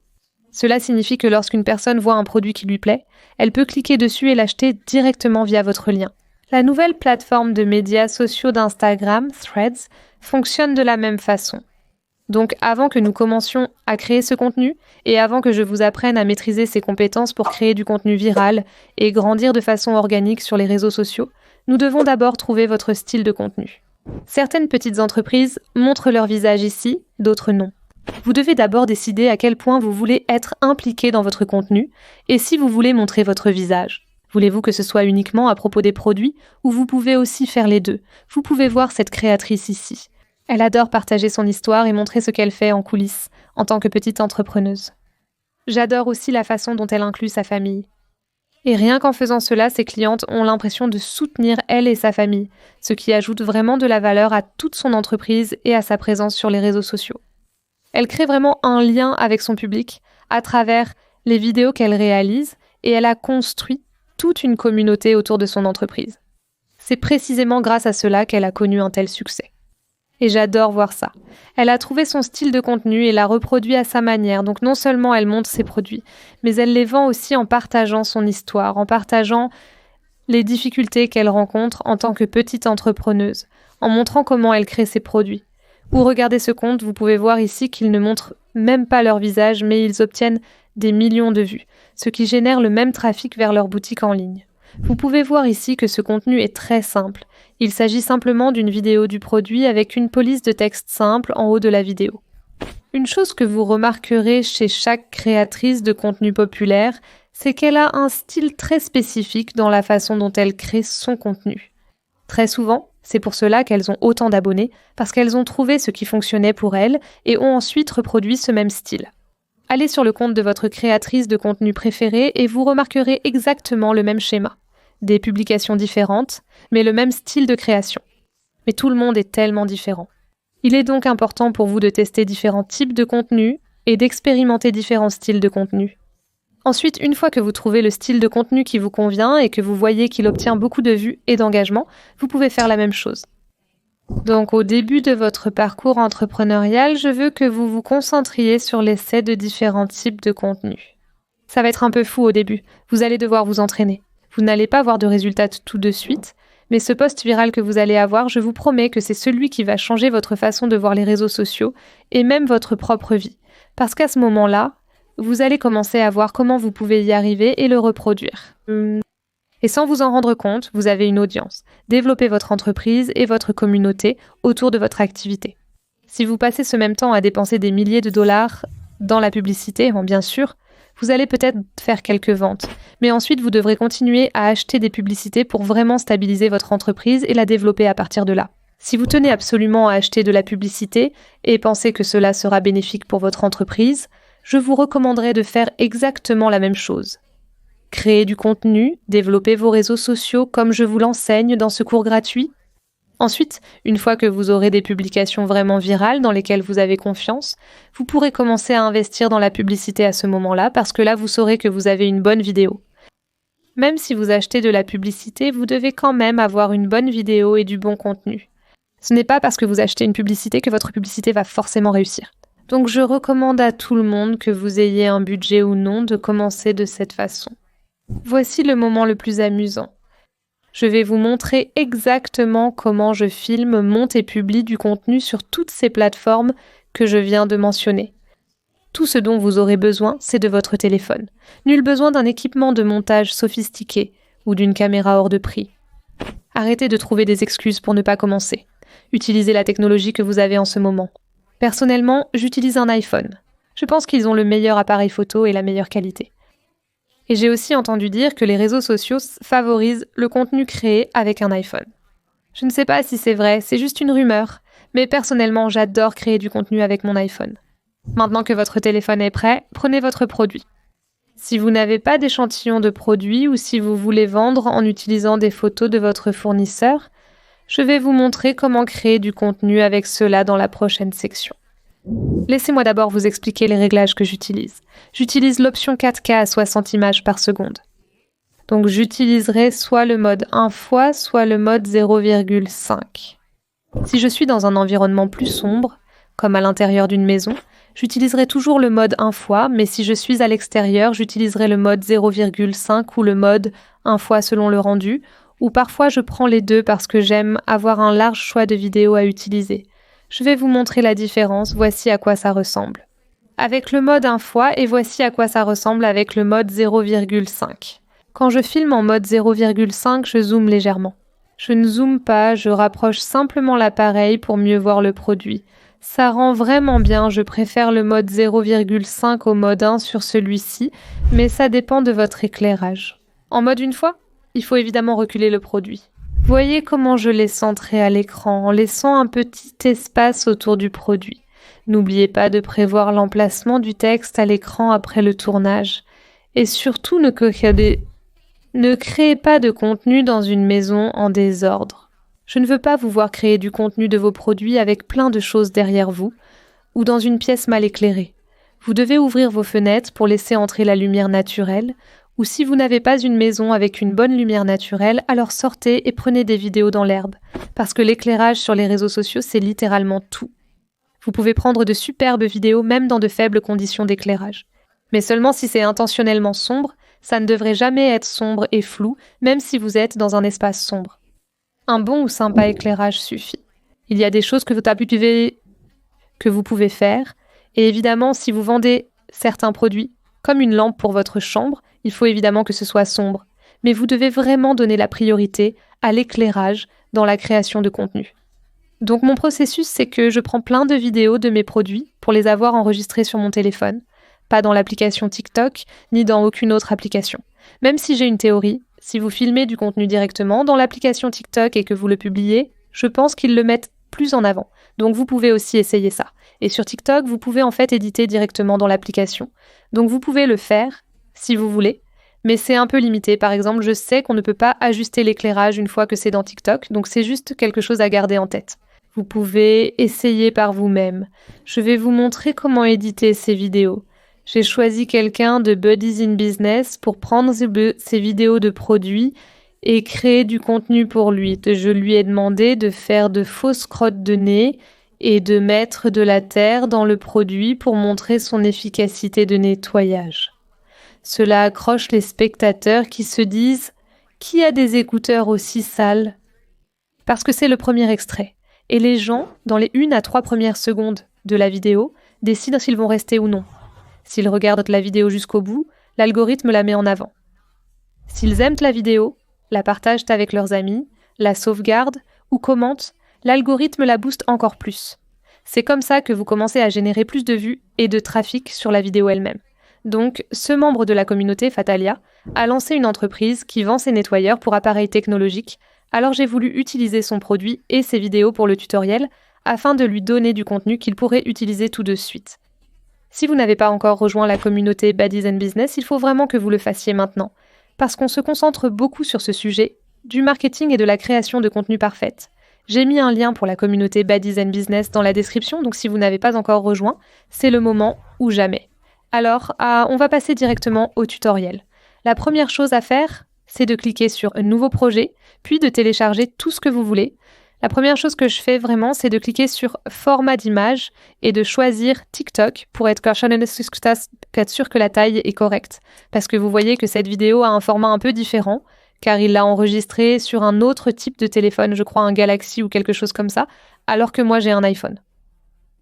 Cela signifie que lorsqu'une personne voit un produit qui lui plaît, elle peut cliquer dessus et l'acheter directement via votre lien. La nouvelle plateforme de médias sociaux d'Instagram, Threads, fonctionne de la même façon. Donc avant que nous commencions à créer ce contenu et avant que je vous apprenne à maîtriser ces compétences pour créer du contenu viral et grandir de façon organique sur les réseaux sociaux, nous devons d'abord trouver votre style de contenu. Certaines petites entreprises montrent leur visage ici, d'autres non. Vous devez d'abord décider à quel point vous voulez être impliqué dans votre contenu et si vous voulez montrer votre visage. Voulez-vous que ce soit uniquement à propos des produits ou vous pouvez aussi faire les deux? Vous pouvez voir cette créatrice ici. Elle adore partager son histoire et montrer ce qu'elle fait en coulisses, en tant que petite entrepreneuse. J'adore aussi la façon dont elle inclut sa famille. Et rien qu'en faisant cela, ses clientes ont l'impression de soutenir elle et sa famille, ce qui ajoute vraiment de la valeur à toute son entreprise et à sa présence sur les réseaux sociaux. Elle crée vraiment un lien avec son public à travers les vidéos qu'elle réalise et elle a construit toute une communauté autour de son entreprise. C'est précisément grâce à cela qu'elle a connu un tel succès. Et j'adore voir ça. Elle a trouvé son style de contenu et l'a reproduit à sa manière. Donc non seulement elle montre ses produits, mais elle les vend aussi en partageant son histoire, en partageant les difficultés qu'elle rencontre en tant que petite entrepreneuse, en montrant comment elle crée ses produits. Ou regardez ce compte, vous pouvez voir ici qu'ils ne montrent même pas leur visage, mais ils obtiennent des millions de vues, ce qui génère le même trafic vers leur boutique en ligne. Vous pouvez voir ici que ce contenu est très simple. Il s'agit simplement d'une vidéo du produit avec une police de texte simple en haut de la vidéo. Une chose que vous remarquerez chez chaque créatrice de contenu populaire, c'est qu'elle a un style très spécifique dans la façon dont elle crée son contenu. Très souvent, c'est pour cela qu'elles ont autant d'abonnés, parce qu'elles ont trouvé ce qui fonctionnait pour elles et ont ensuite reproduit ce même style. Allez sur le compte de votre créatrice de contenu préférée et vous remarquerez exactement le même schéma. Des publications différentes, mais le même style de création. Mais tout le monde est tellement différent. Il est donc important pour vous de tester différents types de contenus et d'expérimenter différents styles de contenu. Ensuite, une fois que vous trouvez le style de contenu qui vous convient et que vous voyez qu'il obtient beaucoup de vues et d'engagement, vous pouvez faire la même chose. Donc au début de votre parcours entrepreneurial, je veux que vous vous concentriez sur l'essai de différents types de contenus. Ça va être un peu fou au début, vous allez devoir vous entraîner. Vous n'allez pas voir de résultats tout de suite, mais ce post viral que vous allez avoir, je vous promets que c'est celui qui va changer votre façon de voir les réseaux sociaux et même votre propre vie. Parce qu'à ce moment-là, vous allez commencer à voir comment vous pouvez y arriver et le reproduire. Et sans vous en rendre compte, vous avez une audience. Développez votre entreprise et votre communauté autour de votre activité. Si vous passez ce même temps à dépenser des milliers de dollars dans la publicité, bien sûr, vous allez peut-être faire quelques ventes, mais ensuite vous devrez continuer à acheter des publicités pour vraiment stabiliser votre entreprise et la développer à partir de là. Si vous tenez absolument à acheter de la publicité et pensez que cela sera bénéfique pour votre entreprise, je vous recommanderais de faire exactement la même chose. Créer du contenu, développer vos réseaux sociaux comme je vous l'enseigne dans ce cours gratuit. Ensuite, une fois que vous aurez des publications vraiment virales dans lesquelles vous avez confiance, vous pourrez commencer à investir dans la publicité à ce moment-là parce que là, vous saurez que vous avez une bonne vidéo. Même si vous achetez de la publicité, vous devez quand même avoir une bonne vidéo et du bon contenu. Ce n'est pas parce que vous achetez une publicité que votre publicité va forcément réussir. Donc je recommande à tout le monde, que vous ayez un budget ou non, de commencer de cette façon. Voici le moment le plus amusant. Je vais vous montrer exactement comment je filme, monte et publie du contenu sur toutes ces plateformes que je viens de mentionner. Tout ce dont vous aurez besoin, c'est de votre téléphone. Nul besoin d'un équipement de montage sophistiqué ou d'une caméra hors de prix. Arrêtez de trouver des excuses pour ne pas commencer. Utilisez la technologie que vous avez en ce moment. Personnellement, j'utilise un iPhone. Je pense qu'ils ont le meilleur appareil photo et la meilleure qualité. Et j'ai aussi entendu dire que les réseaux sociaux favorisent le contenu créé avec un iPhone. Je ne sais pas si c'est vrai, c'est juste une rumeur, mais personnellement, j'adore créer du contenu avec mon iPhone. Maintenant que votre téléphone est prêt, prenez votre produit. Si vous n'avez pas d'échantillon de produit ou si vous voulez vendre en utilisant des photos de votre fournisseur, je vais vous montrer comment créer du contenu avec cela dans la prochaine section. Laissez-moi d'abord vous expliquer les réglages que j'utilise. J'utilise l'option 4K à 60 images par seconde. Donc j'utiliserai soit le mode 1x, soit le mode 0,5. Si je suis dans un environnement plus sombre, comme à l'intérieur d'une maison, j'utiliserai toujours le mode 1x, mais si je suis à l'extérieur, j'utiliserai le mode 0,5 ou le mode 1x selon le rendu, ou parfois je prends les deux parce que j'aime avoir un large choix de vidéos à utiliser. Je vais vous montrer la différence, voici à quoi ça ressemble. Avec le mode 1x et voici à quoi ça ressemble avec le mode 0,5. Quand je filme en mode 0,5, je zoome légèrement. Je ne zoome pas, je rapproche simplement l'appareil pour mieux voir le produit. Ça rend vraiment bien, je préfère le mode 0,5 au mode 1 sur celui-ci, mais ça dépend de votre éclairage. En mode une fois, il faut évidemment reculer le produit. Voyez comment je l'ai centré à l'écran, en laissant un petit espace autour du produit. N'oubliez pas de prévoir l'emplacement du texte à l'écran après le tournage. Et surtout, ne créez pas de contenu dans une maison en désordre. Je ne veux pas vous voir créer du contenu de vos produits avec plein de choses derrière vous, ou dans une pièce mal éclairée. Vous devez ouvrir vos fenêtres pour laisser entrer la lumière naturelle, ou si vous n'avez pas une maison avec une bonne lumière naturelle, alors sortez et prenez des vidéos dans l'herbe, parce que l'éclairage sur les réseaux sociaux, c'est littéralement tout. Vous pouvez prendre de superbes vidéos même dans de faibles conditions d'éclairage. Mais seulement si c'est intentionnellement sombre, ça ne devrait jamais être sombre et flou, même si vous êtes dans un espace sombre. Un bon ou sympa éclairage suffit. Il y a des choses que vous pouvez faire, et évidemment, si vous vendez certains produits, comme une lampe pour votre chambre, il faut évidemment que ce soit sombre. Mais vous devez vraiment donner la priorité à l'éclairage dans la création de contenu. Donc mon processus, c'est que je prends plein de vidéos de mes produits pour les avoir enregistrées sur mon téléphone, pas dans l'application TikTok, ni dans aucune autre application. Même si j'ai une théorie, si vous filmez du contenu directement dans l'application TikTok et que vous le publiez, je pense qu'ils le mettent plus en avant. Donc vous pouvez aussi essayer ça. Et sur TikTok, vous pouvez en fait éditer directement dans l'application. Donc vous pouvez le faire, si vous voulez, mais c'est un peu limité. Par exemple, je sais qu'on ne peut pas ajuster l'éclairage une fois que c'est dans TikTok, donc c'est juste quelque chose à garder en tête. Vous pouvez essayer par vous-même. Je vais vous montrer comment éditer ces vidéos. J'ai choisi quelqu'un de Buddies in Business pour prendre ces vidéos de produits et créer du contenu pour lui. Je lui ai demandé de faire de fausses crottes de nez et de mettre de la terre dans le produit pour montrer son efficacité de nettoyage. Cela accroche les spectateurs qui se disent « Qui a des écouteurs aussi sales ?» Parce que c'est le premier extrait. Et les gens, dans les 1 à 3 premières secondes de la vidéo, décident s'ils vont rester ou non. S'ils regardent la vidéo jusqu'au bout, l'algorithme la met en avant. S'ils aiment la vidéo, la partagent avec leurs amis, la sauvegardent ou commentent, l'algorithme la booste encore plus. C'est comme ça que vous commencez à générer plus de vues et de trafic sur la vidéo elle-même. Donc, ce membre de la communauté, Fatalia, a lancé une entreprise qui vend ses nettoyeurs pour appareils technologiques, alors j'ai voulu utiliser son produit et ses vidéos pour le tutoriel, afin de lui donner du contenu qu'il pourrait utiliser tout de suite. Si vous n'avez pas encore rejoint la communauté Baddies and Business, il faut vraiment que vous le fassiez maintenant, parce qu'on se concentre beaucoup sur ce sujet, du marketing et de la création de contenu parfaite. J'ai mis un lien pour la communauté Baddies and Business dans la description, donc si vous n'avez pas encore rejoint, c'est le moment ou jamais. Alors, on va passer directement au tutoriel. La première chose à faire, c'est de cliquer sur un nouveau projet, puis de télécharger tout ce que vous voulez. La première chose que je fais vraiment, c'est de cliquer sur format d'image et de choisir TikTok pour être sûr que la taille est correcte. Parce que vous voyez que cette vidéo a un format un peu différent, car il l'a enregistrée sur un autre type de téléphone, je crois un Galaxy ou quelque chose comme ça, alors que moi j'ai un iPhone.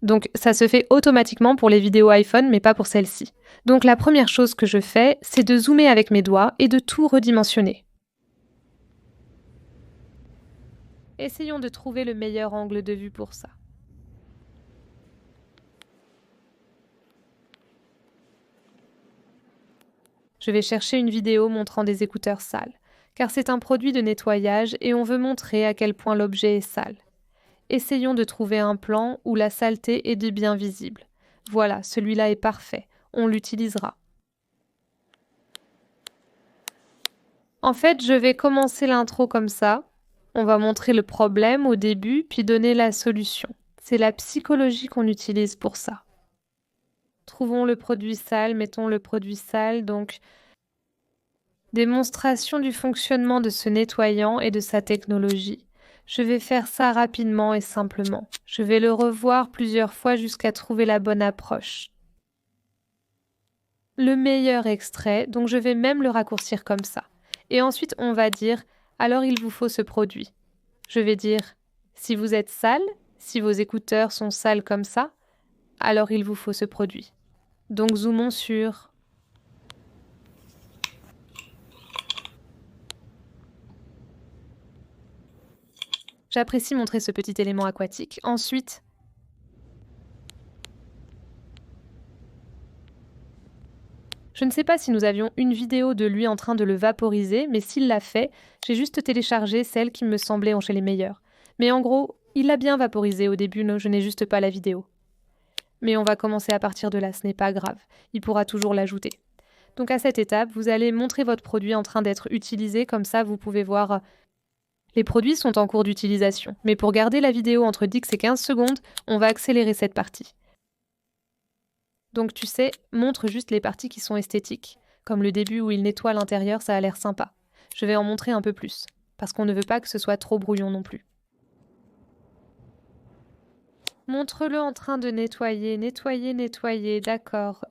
Donc ça se fait automatiquement pour les vidéos iPhone, mais pas pour celle-ci. Donc la première chose que je fais, c'est de zoomer avec mes doigts et de tout redimensionner. Essayons de trouver le meilleur angle de vue pour ça. Je vais chercher une vidéo montrant des écouteurs sales, car c'est un produit de nettoyage et on veut montrer à quel point l'objet est sale. Essayons de trouver un plan où la saleté est bien visible. Voilà, celui-là est parfait, on l'utilisera. En fait, je vais commencer l'intro comme ça. On va montrer le problème au début, puis donner la solution. C'est la psychologie qu'on utilise pour ça. Trouvons le produit sale, mettons le produit sale, donc démonstration du fonctionnement de ce nettoyant et de sa technologie. Je vais faire ça rapidement et simplement. Je vais le revoir plusieurs fois jusqu'à trouver la bonne approche. Le meilleur extrait, donc je vais même le raccourcir comme ça. Et ensuite, on va dire, alors il vous faut ce produit. Je vais dire, si vous êtes sale, si vos écouteurs sont sales comme ça, alors il vous faut ce produit. Donc zoomons sur... J'apprécie montrer ce petit élément aquatique. Ensuite, je ne sais pas si nous avions une vidéo de lui en train de le vaporiser, mais s'il l'a fait, j'ai juste téléchargé celle qui me semblait en chez les meilleures. Mais en gros, il l'a bien vaporisé au début, je n'ai juste pas la vidéo. Mais on va commencer à partir de là, ce n'est pas grave. Il pourra toujours l'ajouter. Donc à cette étape, vous allez montrer votre produit en train d'être utilisé, comme ça vous pouvez voir... Les produits sont en cours d'utilisation, mais pour garder la vidéo entre 10 et 15 secondes, on va accélérer cette partie. Donc tu sais, montre juste les parties qui sont esthétiques, comme le début où il nettoie l'intérieur, ça a l'air sympa. Je vais en montrer un peu plus, parce qu'on ne veut pas que ce soit trop brouillon non plus. Montre-le en train de nettoyer, nettoyer, d'accord.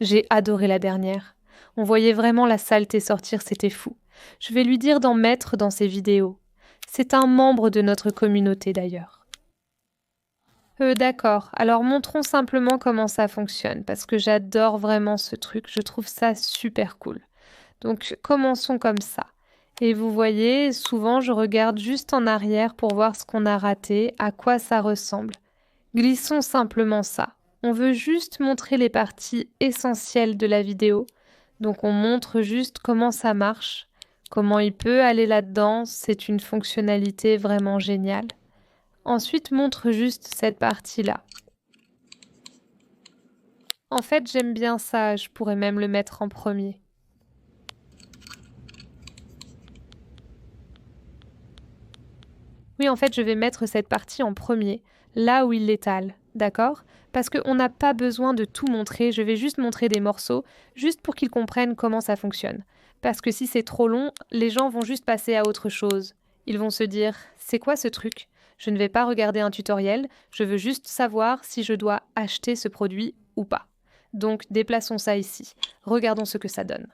J'ai adoré la dernière. On voyait vraiment la saleté sortir, c'était fou. Je vais lui dire d'en mettre dans ses vidéos. C'est un membre de notre communauté d'ailleurs. D'accord, alors montrons simplement comment ça fonctionne, parce que j'adore vraiment ce truc, je trouve ça super cool. Donc commençons comme ça. Et vous voyez, souvent je regarde juste en arrière pour voir ce qu'on a raté, à quoi ça ressemble. Glissons simplement ça. On veut juste montrer les parties essentielles de la vidéo. Donc on montre juste comment ça marche, comment il peut aller là-dedans, c'est une fonctionnalité vraiment géniale. Ensuite, montre juste cette partie-là. En fait, j'aime bien ça, je pourrais même le mettre en premier. Oui, en fait, je vais mettre cette partie en premier, là où il l'étale, d'accord ? Parce qu'on n'a pas besoin de tout montrer, je vais juste montrer des morceaux, juste pour qu'ils comprennent comment ça fonctionne. Parce que si c'est trop long, les gens vont juste passer à autre chose. Ils vont se dire « c'est quoi ce truc ? Je ne vais pas regarder un tutoriel, je veux juste savoir si je dois acheter ce produit ou pas. » Donc déplaçons ça ici, regardons ce que ça donne.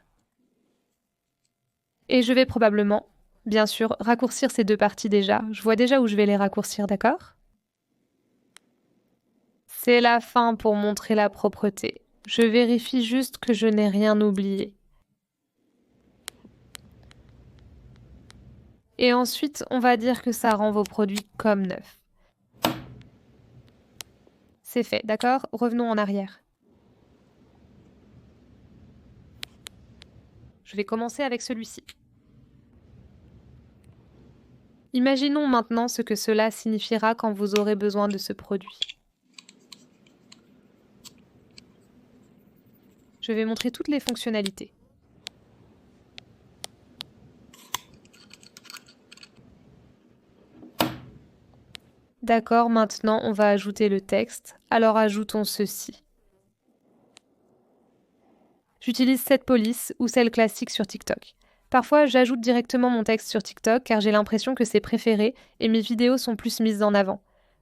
Et je vais probablement, bien sûr, raccourcir ces deux parties déjà. Je vois déjà où je vais les raccourcir, d'accord ? C'est la fin pour montrer la propreté. Je vérifie juste que je n'ai rien oublié. Et ensuite, on va dire que ça rend vos produits comme neufs. C'est fait, d'accord? Revenons en arrière. Je vais commencer avec celui-ci. Imaginons maintenant ce que cela signifiera quand vous aurez besoin de ce produit. Je vais montrer toutes les fonctionnalités. D'accord, maintenant on va ajouter le texte. Alors ajoutons ceci. J'utilise cette police ou celle classique sur TikTok. Parfois, j'ajoute directement mon texte sur TikTok car j'ai l'impression que c'est préféré et mes vidéos sont plus mises en avant.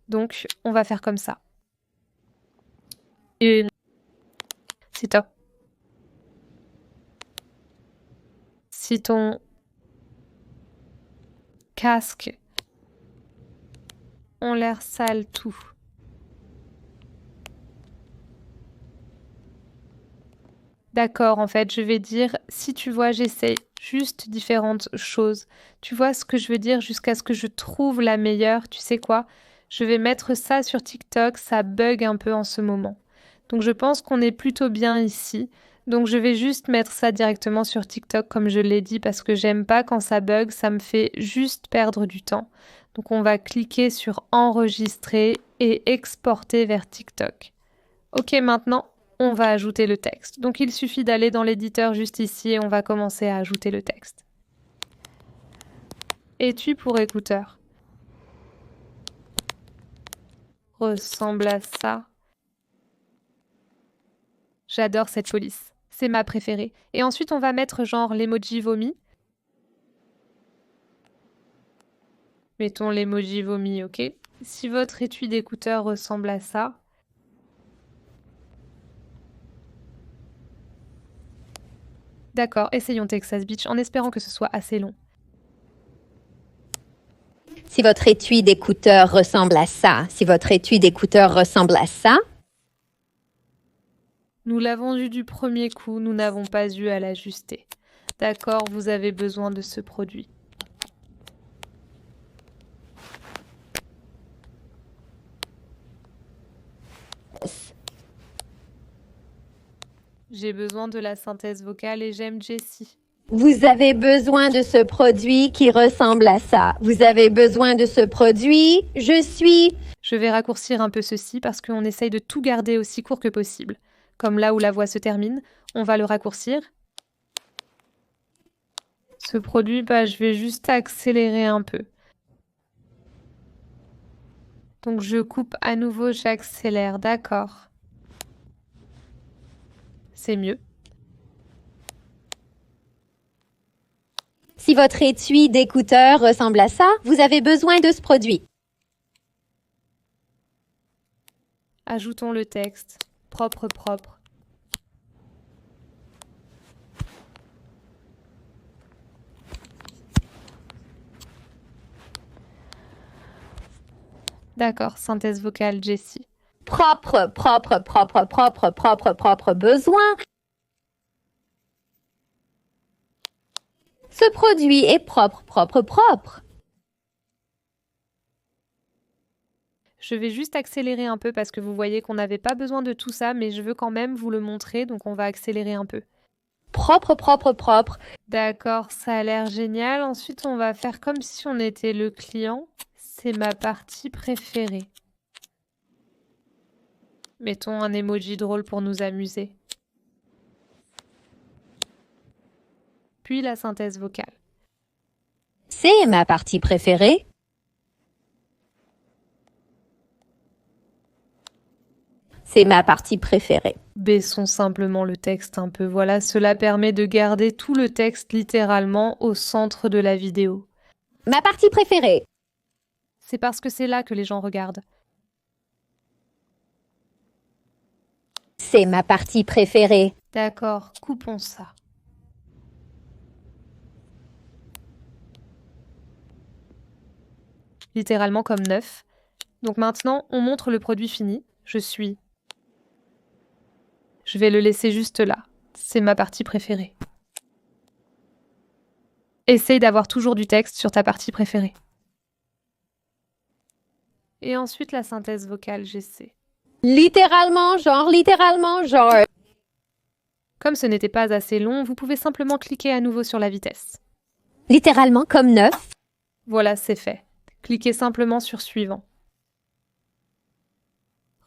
Donc, on va faire comme ça. Et c'est top. Si ton casque ont l'air sale tout. D'accord, en fait, je vais dire, si tu vois, j'essaie juste différentes choses. Tu vois ce que je veux dire jusqu'à ce que je trouve la meilleure. Tu sais quoi? Je vais mettre ça sur TikTok, ça bug un peu en ce moment. Donc je pense qu'on est plutôt bien ici. Donc je vais juste mettre ça directement sur TikTok comme je l'ai dit parce que j'aime pas quand ça bug, ça me fait juste perdre du temps. Donc on va cliquer sur enregistrer et exporter vers TikTok. Ok, maintenant on va ajouter le texte. Donc il suffit d'aller dans l'éditeur juste ici et on va commencer à ajouter le texte. Étui pour écouteurs. Ressemble à ça. J'adore cette police. C'est ma préférée. Et ensuite on va mettre genre l'emoji vomi. Mettons l'emoji vomi, ok? Si votre étui d'écouteurs ressemble à ça. D'accord, essayons Texas Beach en espérant que ce soit assez long. Si votre étui d'écouteurs ressemble à ça, si votre étui d'écouteurs ressemble à ça, Nous l'avons eu du premier coup, nous n'avons pas eu à l'ajuster. D'accord, vous avez besoin de ce produit. J'ai besoin de la synthèse vocale et j'aime Jessie. vous avez besoin de ce produit qui ressemble à ça. Vous avez besoin de ce produit, je suis... Je vais raccourcir un peu ceci parce qu'on essaye de tout garder aussi court que possible. Comme là où la voix se termine, on va le raccourcir. Ce produit, je vais juste accélérer un peu. Donc je coupe à nouveau, j'accélère, d'accord. C'est mieux. Si votre étui d'écouteurs ressemble à ça, vous avez besoin de ce produit. Ajoutons le texte. Propre, propre. D'accord, synthèse vocale Jessie. Propre, propre, propre, propre, propre, propre besoin. Ce produit est propre, propre, propre. Je vais juste accélérer un peu parce que vous voyez qu'on n'avait pas besoin de tout ça, mais je veux quand même vous le montrer, donc on va accélérer un peu. Propre, propre, propre. D'accord, ça a l'air génial. Ensuite, on va faire comme si on était le client. C'est ma partie préférée. Mettons un emoji drôle pour nous amuser. Puis la synthèse vocale. C'est ma partie préférée. C'est ma partie préférée. Baissons simplement le texte un peu. Voilà, cela permet de garder tout le texte littéralement au centre de la vidéo. Ma partie préférée. C'est parce que c'est là que les gens regardent. C'est ma partie préférée. D'accord, coupons ça. Littéralement comme neuf. Donc maintenant, on montre le produit fini. Je vais le laisser juste là. C'est ma partie préférée. Essaye d'avoir toujours du texte sur ta partie préférée. Et ensuite la synthèse vocale, j'essaie. Littéralement, genre. Comme ce n'était pas assez long, vous pouvez simplement cliquer à nouveau sur la vitesse. Littéralement comme neuf. Voilà, c'est fait. Cliquez simplement sur Suivant.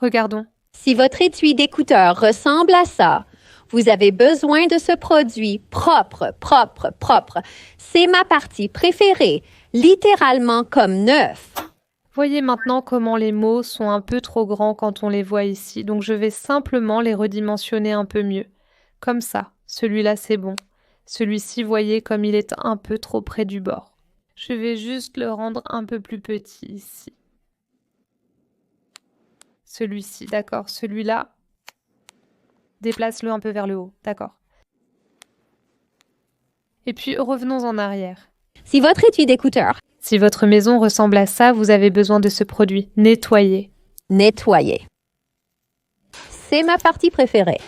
Regardons. Si votre étui d'écouteur ressemble à ça, vous avez besoin de ce produit propre. C'est ma partie préférée. Littéralement comme neuf. Voyez maintenant comment les mots sont un peu trop grands quand on les voit ici, donc je vais simplement les redimensionner un peu mieux. Comme ça, celui-là c'est bon. Celui-ci, voyez comme il est un peu trop près du bord. Je vais juste le rendre un peu plus petit ici. Celui-ci, d'accord. Celui-là, déplace-le un peu vers le haut, d'accord. Et puis revenons en arrière. Si votre étui d'écouteur. Si votre maison ressemble à ça, vous avez besoin de ce produit. Nettoyer. Nettoyer. C'est ma partie préférée.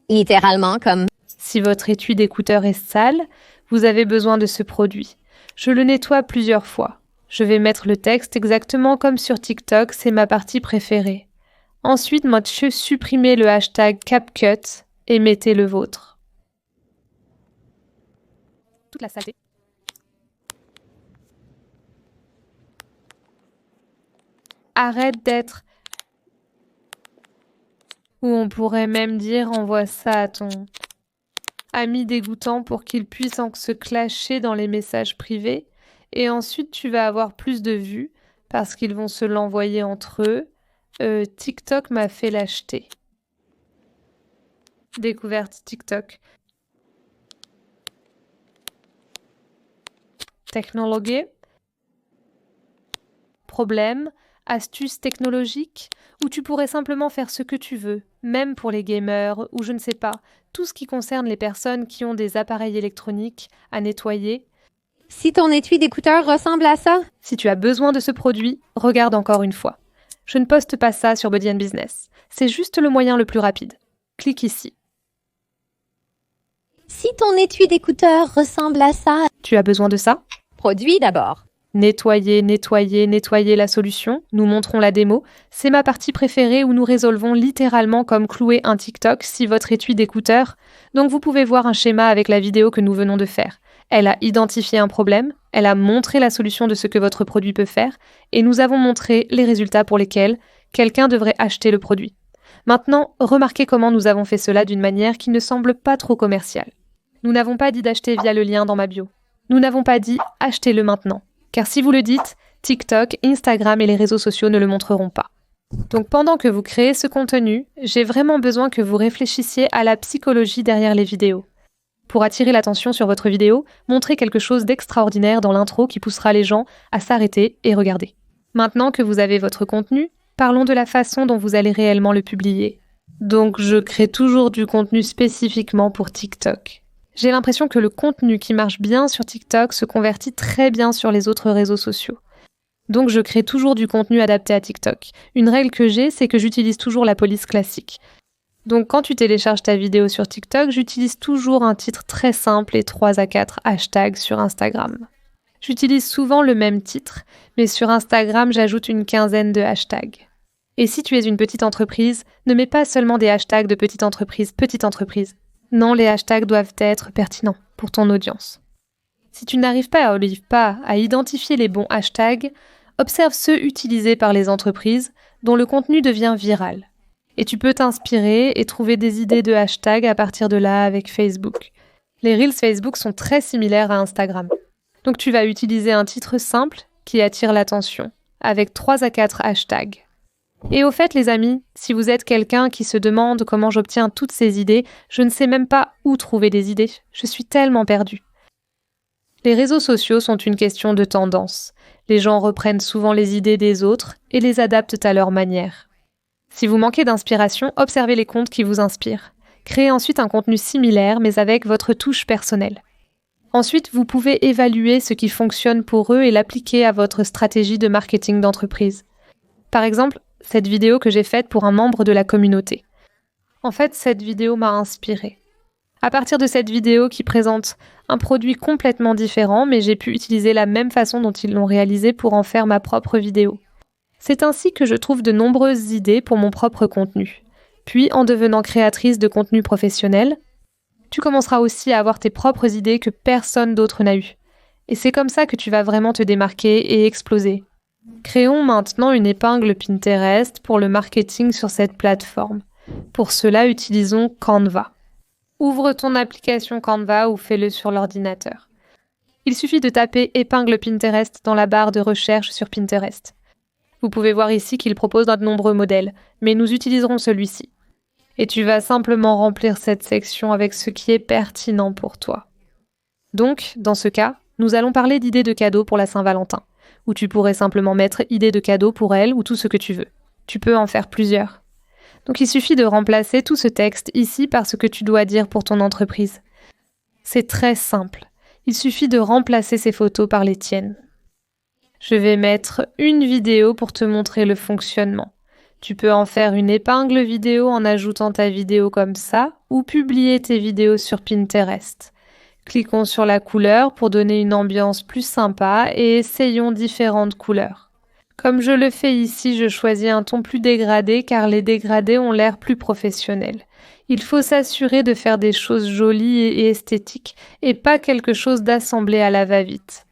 Littéralement comme. Si votre étui d'écouteur est sale, vous avez besoin de ce produit. Je le nettoie plusieurs fois. Je vais mettre le texte exactement comme sur TikTok, c'est ma partie préférée. Ensuite, supprimez le hashtag CapCut et mettez le vôtre. Toute la saleté. Arrête d'être... Ou on pourrait même dire envoie ça à ton ami dégoûtant pour qu'il puisse se clasher dans les messages privés. Et ensuite, tu vas avoir plus de vues parce qu'ils vont se l'envoyer entre eux. TikTok m'a fait l'acheter. Découverte TikTok. Technologie. Problème. Astuces technologiques. Ou tu pourrais simplement faire ce que tu veux, même pour les gamers, ou je ne sais pas, tout ce qui concerne les personnes qui ont des appareils électroniques à nettoyer. Si ton étui d'écouteur ressemble à ça. Si tu as besoin de ce produit, regarde encore une fois. Je ne poste pas ça sur Body & Business. C'est juste le moyen le plus rapide. Clique ici. Si ton étui d'écouteur ressemble à ça. Tu as besoin de ça? Produit d'abord. Nettoyer la solution. Nous montrons la démo. C'est ma partie préférée où nous résolvons littéralement comme clouer un TikTok si votre étui d'écouteur. Donc vous pouvez voir un schéma avec la vidéo que nous venons de faire. Elle a identifié un problème, elle a montré la solution de ce que votre produit peut faire, et nous avons montré les résultats pour lesquels quelqu'un devrait acheter le produit. Maintenant, remarquez comment nous avons fait cela d'une manière qui ne semble pas trop commerciale. Nous n'avons pas dit d'acheter via le lien dans ma bio. Nous n'avons pas dit « achetez-le maintenant ». Car si vous le dites, TikTok, Instagram et les réseaux sociaux ne le montreront pas. Donc pendant que vous créez ce contenu, j'ai vraiment besoin que vous réfléchissiez à la psychologie derrière les vidéos. Pour attirer l'attention sur votre vidéo, montrez quelque chose d'extraordinaire dans l'intro qui poussera les gens à s'arrêter et regarder. Maintenant que vous avez votre contenu, parlons de la façon dont vous allez réellement le publier. Donc je crée toujours du contenu spécifiquement pour TikTok. J'ai l'impression que le contenu qui marche bien sur TikTok se convertit très bien sur les autres réseaux sociaux. Donc je crée toujours du contenu adapté à TikTok. Une règle que j'ai, c'est que j'utilise toujours la police classique. Donc quand tu télécharges ta vidéo sur TikTok, j'utilise toujours un titre très simple et 3 à 4 hashtags sur Instagram. J'utilise souvent le même titre, mais sur Instagram, j'ajoute une quinzaine de hashtags. Et si tu es une petite entreprise, ne mets pas seulement des hashtags de petite entreprise. Non, les hashtags doivent être pertinents pour ton audience. Si tu n'arrives pas à identifier les bons hashtags, observe ceux utilisés par les entreprises dont le contenu devient viral. Et tu peux t'inspirer et trouver des idées de hashtags à partir de là avec Facebook. Les Reels Facebook sont très similaires à Instagram. Donc tu vas utiliser un titre simple qui attire l'attention, avec 3 à 4 hashtags. Et au fait, les amis, si vous êtes quelqu'un qui se demande comment j'obtiens toutes ces idées, je ne sais même pas où trouver des idées. Je suis tellement perdue. Les réseaux sociaux sont une question de tendance. Les gens reprennent souvent les idées des autres et les adaptent à leur manière. Si vous manquez d'inspiration, observez les comptes qui vous inspirent. Créez ensuite un contenu similaire, mais avec votre touche personnelle. Ensuite, vous pouvez évaluer ce qui fonctionne pour eux et l'appliquer à votre stratégie de marketing d'entreprise. Par exemple, cette vidéo que j'ai faite pour un membre de la communauté. En fait, cette vidéo m'a inspirée. À partir de cette vidéo qui présente un produit complètement différent, mais j'ai pu utiliser la même façon dont ils l'ont réalisé pour en faire ma propre vidéo. C'est ainsi que je trouve de nombreuses idées pour mon propre contenu. Puis, en devenant créatrice de contenu professionnel, tu commenceras aussi à avoir tes propres idées que personne d'autre n'a eues. Et c'est comme ça que tu vas vraiment te démarquer et exploser. Créons maintenant une épingle Pinterest pour le marketing sur cette plateforme. Pour cela, utilisons Canva. Ouvre ton application Canva ou fais-le sur l'ordinateur. Il suffit de taper épingle Pinterest dans la barre de recherche sur Pinterest. Vous pouvez voir ici qu'il propose de nombreux modèles, mais nous utiliserons celui-ci. Et tu vas simplement remplir cette section avec ce qui est pertinent pour toi. Donc, dans ce cas, nous allons parler d'idées de cadeaux pour la Saint-Valentin, où tu pourrais simplement mettre idées de cadeaux pour elle ou tout ce que tu veux. Tu peux en faire plusieurs. Donc il suffit de remplacer tout ce texte ici par ce que tu dois dire pour ton entreprise. C'est très simple. Il suffit de remplacer ces photos par les tiennes. Je vais mettre une vidéo pour te montrer le fonctionnement. Tu peux en faire une épingle vidéo en ajoutant ta vidéo comme ça ou publier tes vidéos sur Pinterest. Cliquons sur la couleur pour donner une ambiance plus sympa et essayons différentes couleurs. Comme je le fais ici, je choisis un ton plus dégradé car les dégradés ont l'air plus professionnels. Il faut s'assurer de faire des choses jolies et esthétiques et pas quelque chose d'assemblé à la va-vite.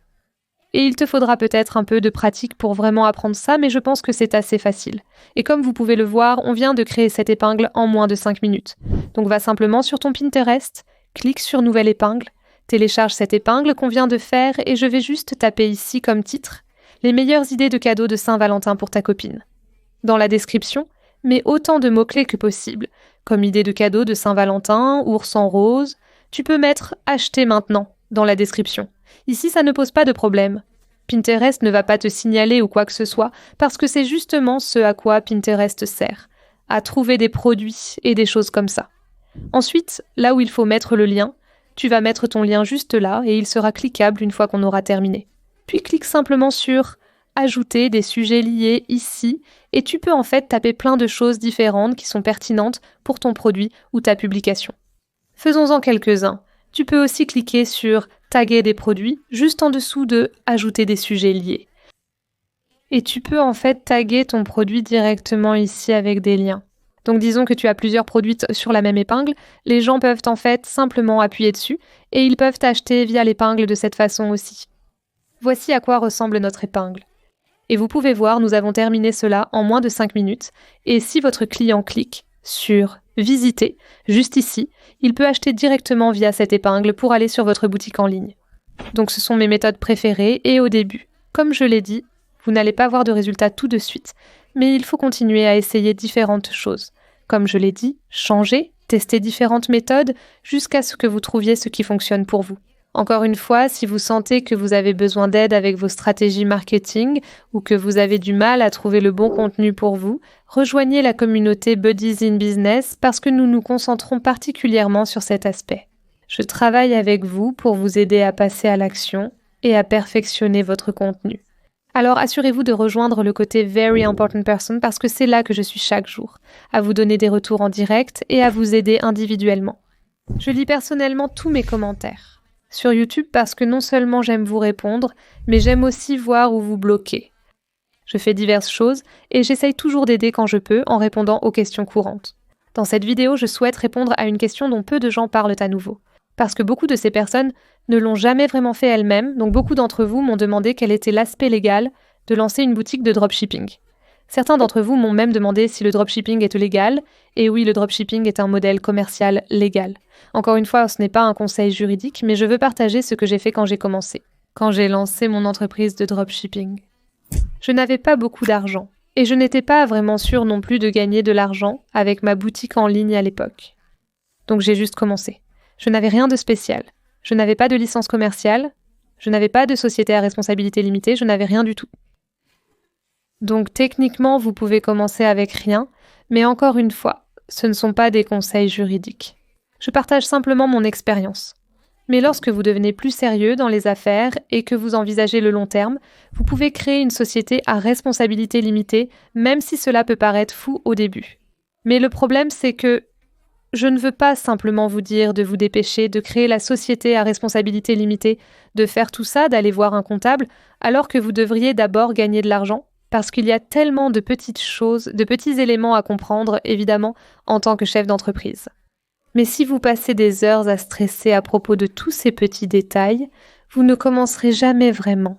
Et il te faudra peut-être un peu de pratique pour vraiment apprendre ça, mais je pense que c'est assez facile. Et comme vous pouvez le voir, on vient de créer cette épingle en moins de 5 minutes. Donc va simplement sur ton Pinterest, clique sur Nouvelle épingle, télécharge cette épingle qu'on vient de faire et je vais juste taper ici comme titre les meilleures idées de cadeaux de Saint-Valentin pour ta copine. Dans la description, mets autant de mots-clés que possible, comme idées de cadeaux de Saint-Valentin, ours en rose. Tu peux mettre « Acheter maintenant » dans la description. Ici, ça ne pose pas de problème. Pinterest ne va pas te signaler ou quoi que ce soit, parce que c'est justement ce à quoi Pinterest sert, à trouver des produits et des choses comme ça. Ensuite, là où il faut mettre le lien, tu vas mettre ton lien juste là et il sera cliquable une fois qu'on aura terminé. Puis clique simplement sur « Ajouter des sujets liés ici » et tu peux en fait taper plein de choses différentes qui sont pertinentes pour ton produit ou ta publication. Faisons-en quelques-uns. Tu peux aussi cliquer sur « Taguer des produits » juste en dessous de « Ajouter des sujets liés ». Et tu peux en fait taguer ton produit directement ici avec des liens. Donc disons que tu as plusieurs produits sur la même épingle, les gens peuvent en fait simplement appuyer dessus et ils peuvent t'acheter via l'épingle de cette façon aussi. Voici à quoi ressemble notre épingle. Et vous pouvez voir, nous avons terminé cela en moins de 5 minutes. Et si votre client clique sur « Visiter », juste ici, il peut acheter directement via cette épingle pour aller sur votre boutique en ligne. Donc ce sont mes méthodes préférées et au début, comme je l'ai dit, vous n'allez pas voir de résultats tout de suite, mais il faut continuer à essayer différentes choses. Comme je l'ai dit, changer, tester différentes méthodes jusqu'à ce que vous trouviez ce qui fonctionne pour vous. Encore une fois, si vous sentez que vous avez besoin d'aide avec vos stratégies marketing ou que vous avez du mal à trouver le bon contenu pour vous, rejoignez la communauté Buddies in Business parce que nous nous concentrons particulièrement sur cet aspect. Je travaille avec vous pour vous aider à passer à l'action et à perfectionner votre contenu. Alors assurez-vous de rejoindre le côté Very Important Person parce que c'est là que je suis chaque jour, à vous donner des retours en direct et à vous aider individuellement. Je lis personnellement tous mes commentaires. Sur YouTube parce que non seulement j'aime vous répondre, mais j'aime aussi voir où vous bloquez. Je fais diverses choses et j'essaye toujours d'aider quand je peux en répondant aux questions courantes. Dans cette vidéo, je souhaite répondre à une question dont peu de gens parlent à nouveau. Parce que beaucoup de ces personnes ne l'ont jamais vraiment fait elles-mêmes, donc beaucoup d'entre vous m'ont demandé quel était l'aspect légal de lancer une boutique de dropshipping. Certains d'entre vous m'ont même demandé si le dropshipping est légal, et oui, le dropshipping est un modèle commercial légal. Encore une fois, ce n'est pas un conseil juridique, mais je veux partager ce que j'ai fait quand j'ai commencé, quand j'ai lancé mon entreprise de dropshipping. Je n'avais pas beaucoup d'argent, et je n'étais pas vraiment sûre non plus de gagner de l'argent avec ma boutique en ligne à l'époque. Donc j'ai juste commencé. Je n'avais rien de spécial. Je n'avais pas de licence commerciale, je n'avais pas de société à responsabilité limitée, je n'avais rien du tout. Donc techniquement, vous pouvez commencer avec rien, mais encore une fois, ce ne sont pas des conseils juridiques. Je partage simplement mon expérience. Mais lorsque vous devenez plus sérieux dans les affaires et que vous envisagez le long terme, vous pouvez créer une société à responsabilité limitée, même si cela peut paraître fou au début. Mais le problème, c'est que je ne veux pas simplement vous dire de vous dépêcher, de créer la société à responsabilité limitée, de faire tout ça, d'aller voir un comptable, alors que vous devriez d'abord gagner de l'argent, parce qu'il y a tellement de petites choses, de petits éléments à comprendre, évidemment, en tant que chef d'entreprise. Mais si vous passez des heures à stresser à propos de tous ces petits détails, vous ne commencerez jamais vraiment.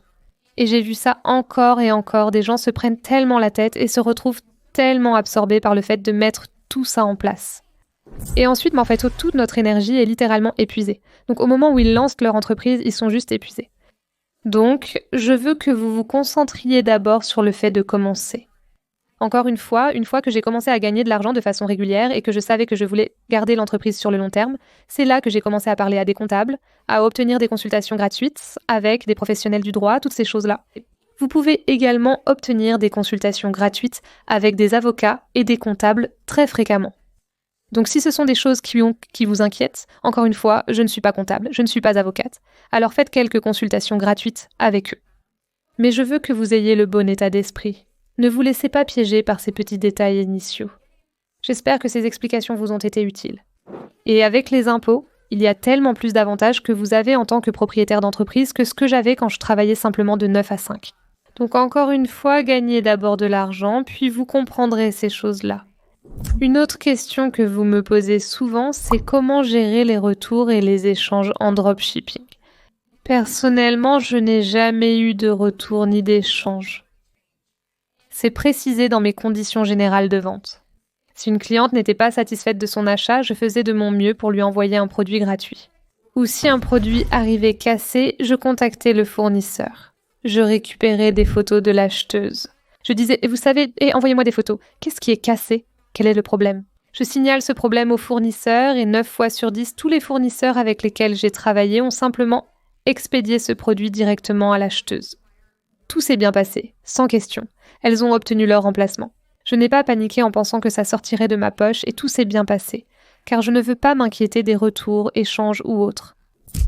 Et j'ai vu ça encore et encore, des gens se prennent tellement la tête et se retrouvent tellement absorbés par le fait de mettre tout ça en place. Et ensuite, en fait, toute notre énergie est littéralement épuisée. Donc au moment où ils lancent leur entreprise, ils sont juste épuisés. Donc, je veux que vous vous concentriez d'abord sur le fait de commencer. Encore une fois que j'ai commencé à gagner de l'argent de façon régulière et que je savais que je voulais garder l'entreprise sur le long terme, c'est là que j'ai commencé à parler à des comptables, à obtenir des consultations gratuites avec des professionnels du droit, toutes ces choses-là. Vous pouvez également obtenir des consultations gratuites avec des avocats et des comptables très fréquemment. Donc si ce sont des choses qui vous inquiètent, encore une fois, je ne suis pas comptable, je ne suis pas avocate, alors faites quelques consultations gratuites avec eux. Mais je veux que vous ayez le bon état d'esprit. Ne vous laissez pas piéger par ces petits détails initiaux. J'espère que ces explications vous ont été utiles. Et avec les impôts, il y a tellement plus d'avantages que vous avez en tant que propriétaire d'entreprise que ce que j'avais quand je travaillais simplement de 9 à 5. Donc encore une fois, gagnez d'abord de l'argent, puis vous comprendrez ces choses-là. Une autre question que vous me posez souvent, c'est comment gérer les retours et les échanges en dropshipping. Personnellement, je n'ai jamais eu de retour ni d'échange. C'est précisé dans mes conditions générales de vente. Si une cliente n'était pas satisfaite de son achat, je faisais de mon mieux pour lui envoyer un produit gratuit. Ou si un produit arrivait cassé, je contactais le fournisseur. Je récupérais des photos de l'acheteuse. Je disais, vous savez, envoyez-moi des photos. Qu'est-ce qui est cassé ? Quel est le problème ? Je signale ce problème au fournisseur et 9 fois sur 10, tous les fournisseurs avec lesquels j'ai travaillé ont simplement expédié ce produit directement à l'acheteuse. Tout s'est bien passé, sans question. Elles ont obtenu leur remplacement. Je n'ai pas paniqué en pensant que ça sortirait de ma poche et tout s'est bien passé, car je ne veux pas m'inquiéter des retours, échanges ou autres.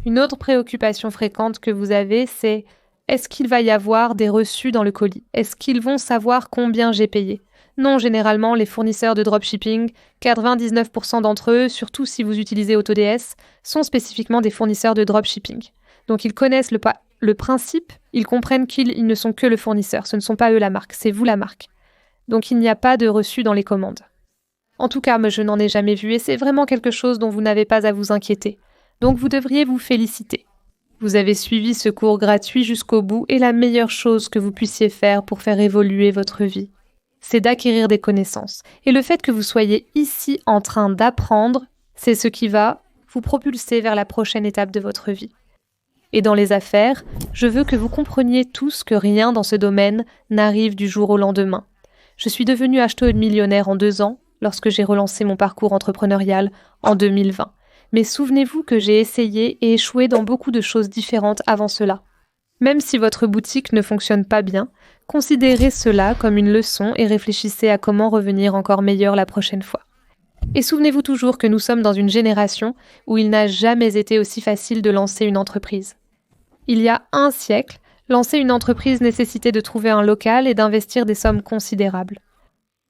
Une autre préoccupation fréquente que vous avez, c'est est-ce qu'il va y avoir des reçus dans le colis ? Est-ce qu'ils vont savoir combien j'ai payé ? Non, généralement, les fournisseurs de dropshipping, 99% d'entre eux, surtout si vous utilisez AutoDS, sont spécifiquement des fournisseurs de dropshipping. Donc ils connaissent le principe, ils comprennent qu'ils ne sont que le fournisseur, ce ne sont pas eux la marque, c'est vous la marque. Donc il n'y a pas de reçu dans les commandes. En tout cas, moi je n'en ai jamais vu et c'est vraiment quelque chose dont vous n'avez pas à vous inquiéter. Donc vous devriez vous féliciter. Vous avez suivi ce cours gratuit jusqu'au bout et la meilleure chose que vous puissiez faire pour faire évoluer votre vie, c'est d'acquérir des connaissances. Et le fait que vous soyez ici en train d'apprendre, c'est ce qui va vous propulser vers la prochaine étape de votre vie. Et dans les affaires, je veux que vous compreniez tous que rien dans ce domaine n'arrive du jour au lendemain. Je suis devenue acheteuse millionnaire en 2 ans, lorsque j'ai relancé mon parcours entrepreneurial en 2020. Mais souvenez-vous que j'ai essayé et échoué dans beaucoup de choses différentes avant cela. Même si votre boutique ne fonctionne pas bien, considérez cela comme une leçon et réfléchissez à comment revenir encore meilleur la prochaine fois. Et souvenez-vous toujours que nous sommes dans une génération où il n'a jamais été aussi facile de lancer une entreprise. Il y a 1 siècle, lancer une entreprise nécessitait de trouver un local et d'investir des sommes considérables.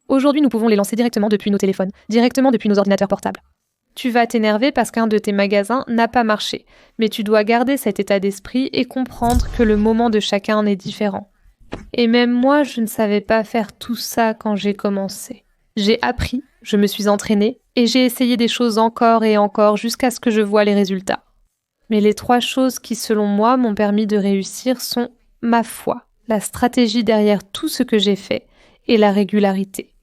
Aujourd'hui, nous pouvons les lancer directement depuis nos téléphones, directement depuis nos ordinateurs portables. Tu vas t'énerver parce qu'un de tes magasins n'a pas marché, mais tu dois garder cet état d'esprit et comprendre que le moment de chacun est différent. Et même moi, je ne savais pas faire tout ça quand j'ai commencé. J'ai appris, je me suis entraînée et j'ai essayé des choses encore et encore jusqu'à ce que je voie les résultats. Mais les 3 choses qui, selon moi, m'ont permis de réussir sont ma foi, la stratégie derrière tout ce que j'ai fait et la régularité.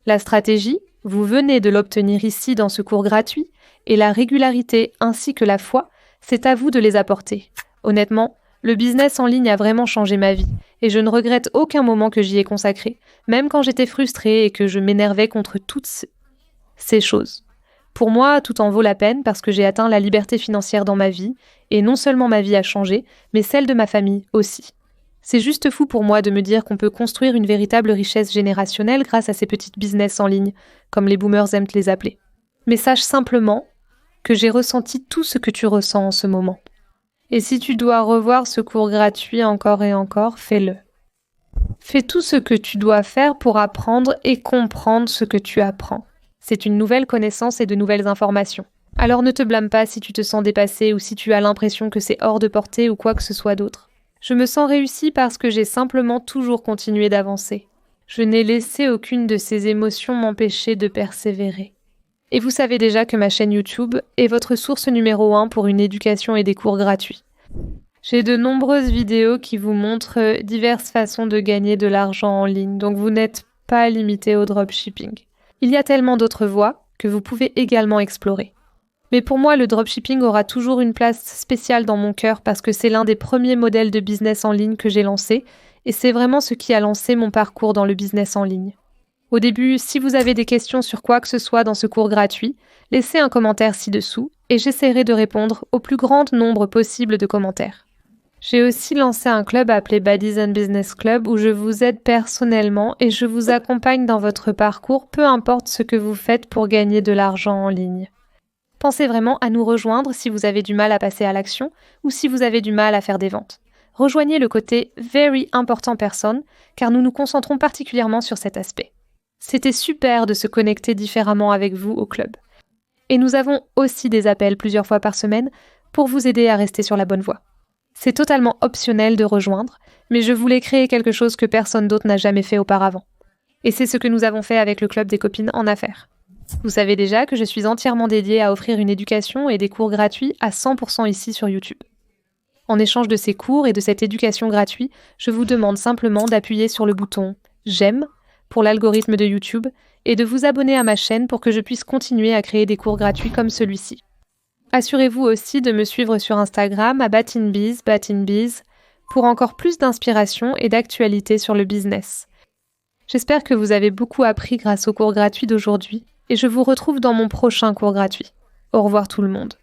La stratégie, vous venez de l'obtenir ici dans ce cours gratuit, et la régularité ainsi que la foi, c'est à vous de les apporter. Honnêtement, le business en ligne a vraiment changé ma vie, et je ne regrette aucun moment que j'y ai consacré, même quand j'étais frustrée et que je m'énervais contre toutes ces choses. Pour moi, tout en vaut la peine parce que j'ai atteint la liberté financière dans ma vie, et non seulement ma vie a changé, mais celle de ma famille aussi. C'est juste fou pour moi de me dire qu'on peut construire une véritable richesse générationnelle grâce à ces petites business en ligne, comme les boomers aiment les appeler. Mais sache simplement que j'ai ressenti tout ce que tu ressens en ce moment. Et si tu dois revoir ce cours gratuit encore et encore, fais-le. Fais tout ce que tu dois faire pour apprendre et comprendre ce que tu apprends. C'est une nouvelle connaissance et de nouvelles informations. Alors ne te blâme pas si tu te sens dépassé ou si tu as l'impression que c'est hors de portée ou quoi que ce soit d'autre. Je me sens réussie parce que j'ai simplement toujours continué d'avancer. Je n'ai laissé aucune de ces émotions m'empêcher de persévérer. Et vous savez déjà que ma chaîne YouTube est votre source numéro 1 pour une éducation et des cours gratuits. J'ai de nombreuses vidéos qui vous montrent diverses façons de gagner de l'argent en ligne, donc vous n'êtes pas limité au dropshipping. Il y a tellement d'autres voies que vous pouvez également explorer. Mais pour moi, le dropshipping aura toujours une place spéciale dans mon cœur parce que c'est l'un des premiers modèles de business en ligne que j'ai lancé et c'est vraiment ce qui a lancé mon parcours dans le business en ligne. Au début, si vous avez des questions sur quoi que ce soit dans ce cours gratuit, laissez un commentaire ci-dessous et j'essaierai de répondre au plus grand nombre possible de commentaires. J'ai aussi lancé un club appelé Baddies and Business Club où je vous aide personnellement et je vous accompagne dans votre parcours, peu importe ce que vous faites pour gagner de l'argent en ligne. Pensez vraiment à nous rejoindre si vous avez du mal à passer à l'action ou si vous avez du mal à faire des ventes. Rejoignez le côté Very Important Person car nous nous concentrons particulièrement sur cet aspect. C'était super de se connecter différemment avec vous au club. Et nous avons aussi des appels plusieurs fois par semaine pour vous aider à rester sur la bonne voie. C'est totalement optionnel de rejoindre, mais je voulais créer quelque chose que personne d'autre n'a jamais fait auparavant. Et c'est ce que nous avons fait avec le Club des copines en affaires. Vous savez déjà que je suis entièrement dédiée à offrir une éducation et des cours gratuits à 100% ici sur YouTube. En échange de ces cours et de cette éducation gratuite, je vous demande simplement d'appuyer sur le bouton « J'aime » pour l'algorithme de YouTube et de vous abonner à ma chaîne pour que je puisse continuer à créer des cours gratuits comme celui-ci. Assurez-vous aussi de me suivre sur Instagram à batinbiz, pour encore plus d'inspiration et d'actualité sur le business. J'espère que vous avez beaucoup appris grâce au cours gratuit d'aujourd'hui et je vous retrouve dans mon prochain cours gratuit. Au revoir tout le monde.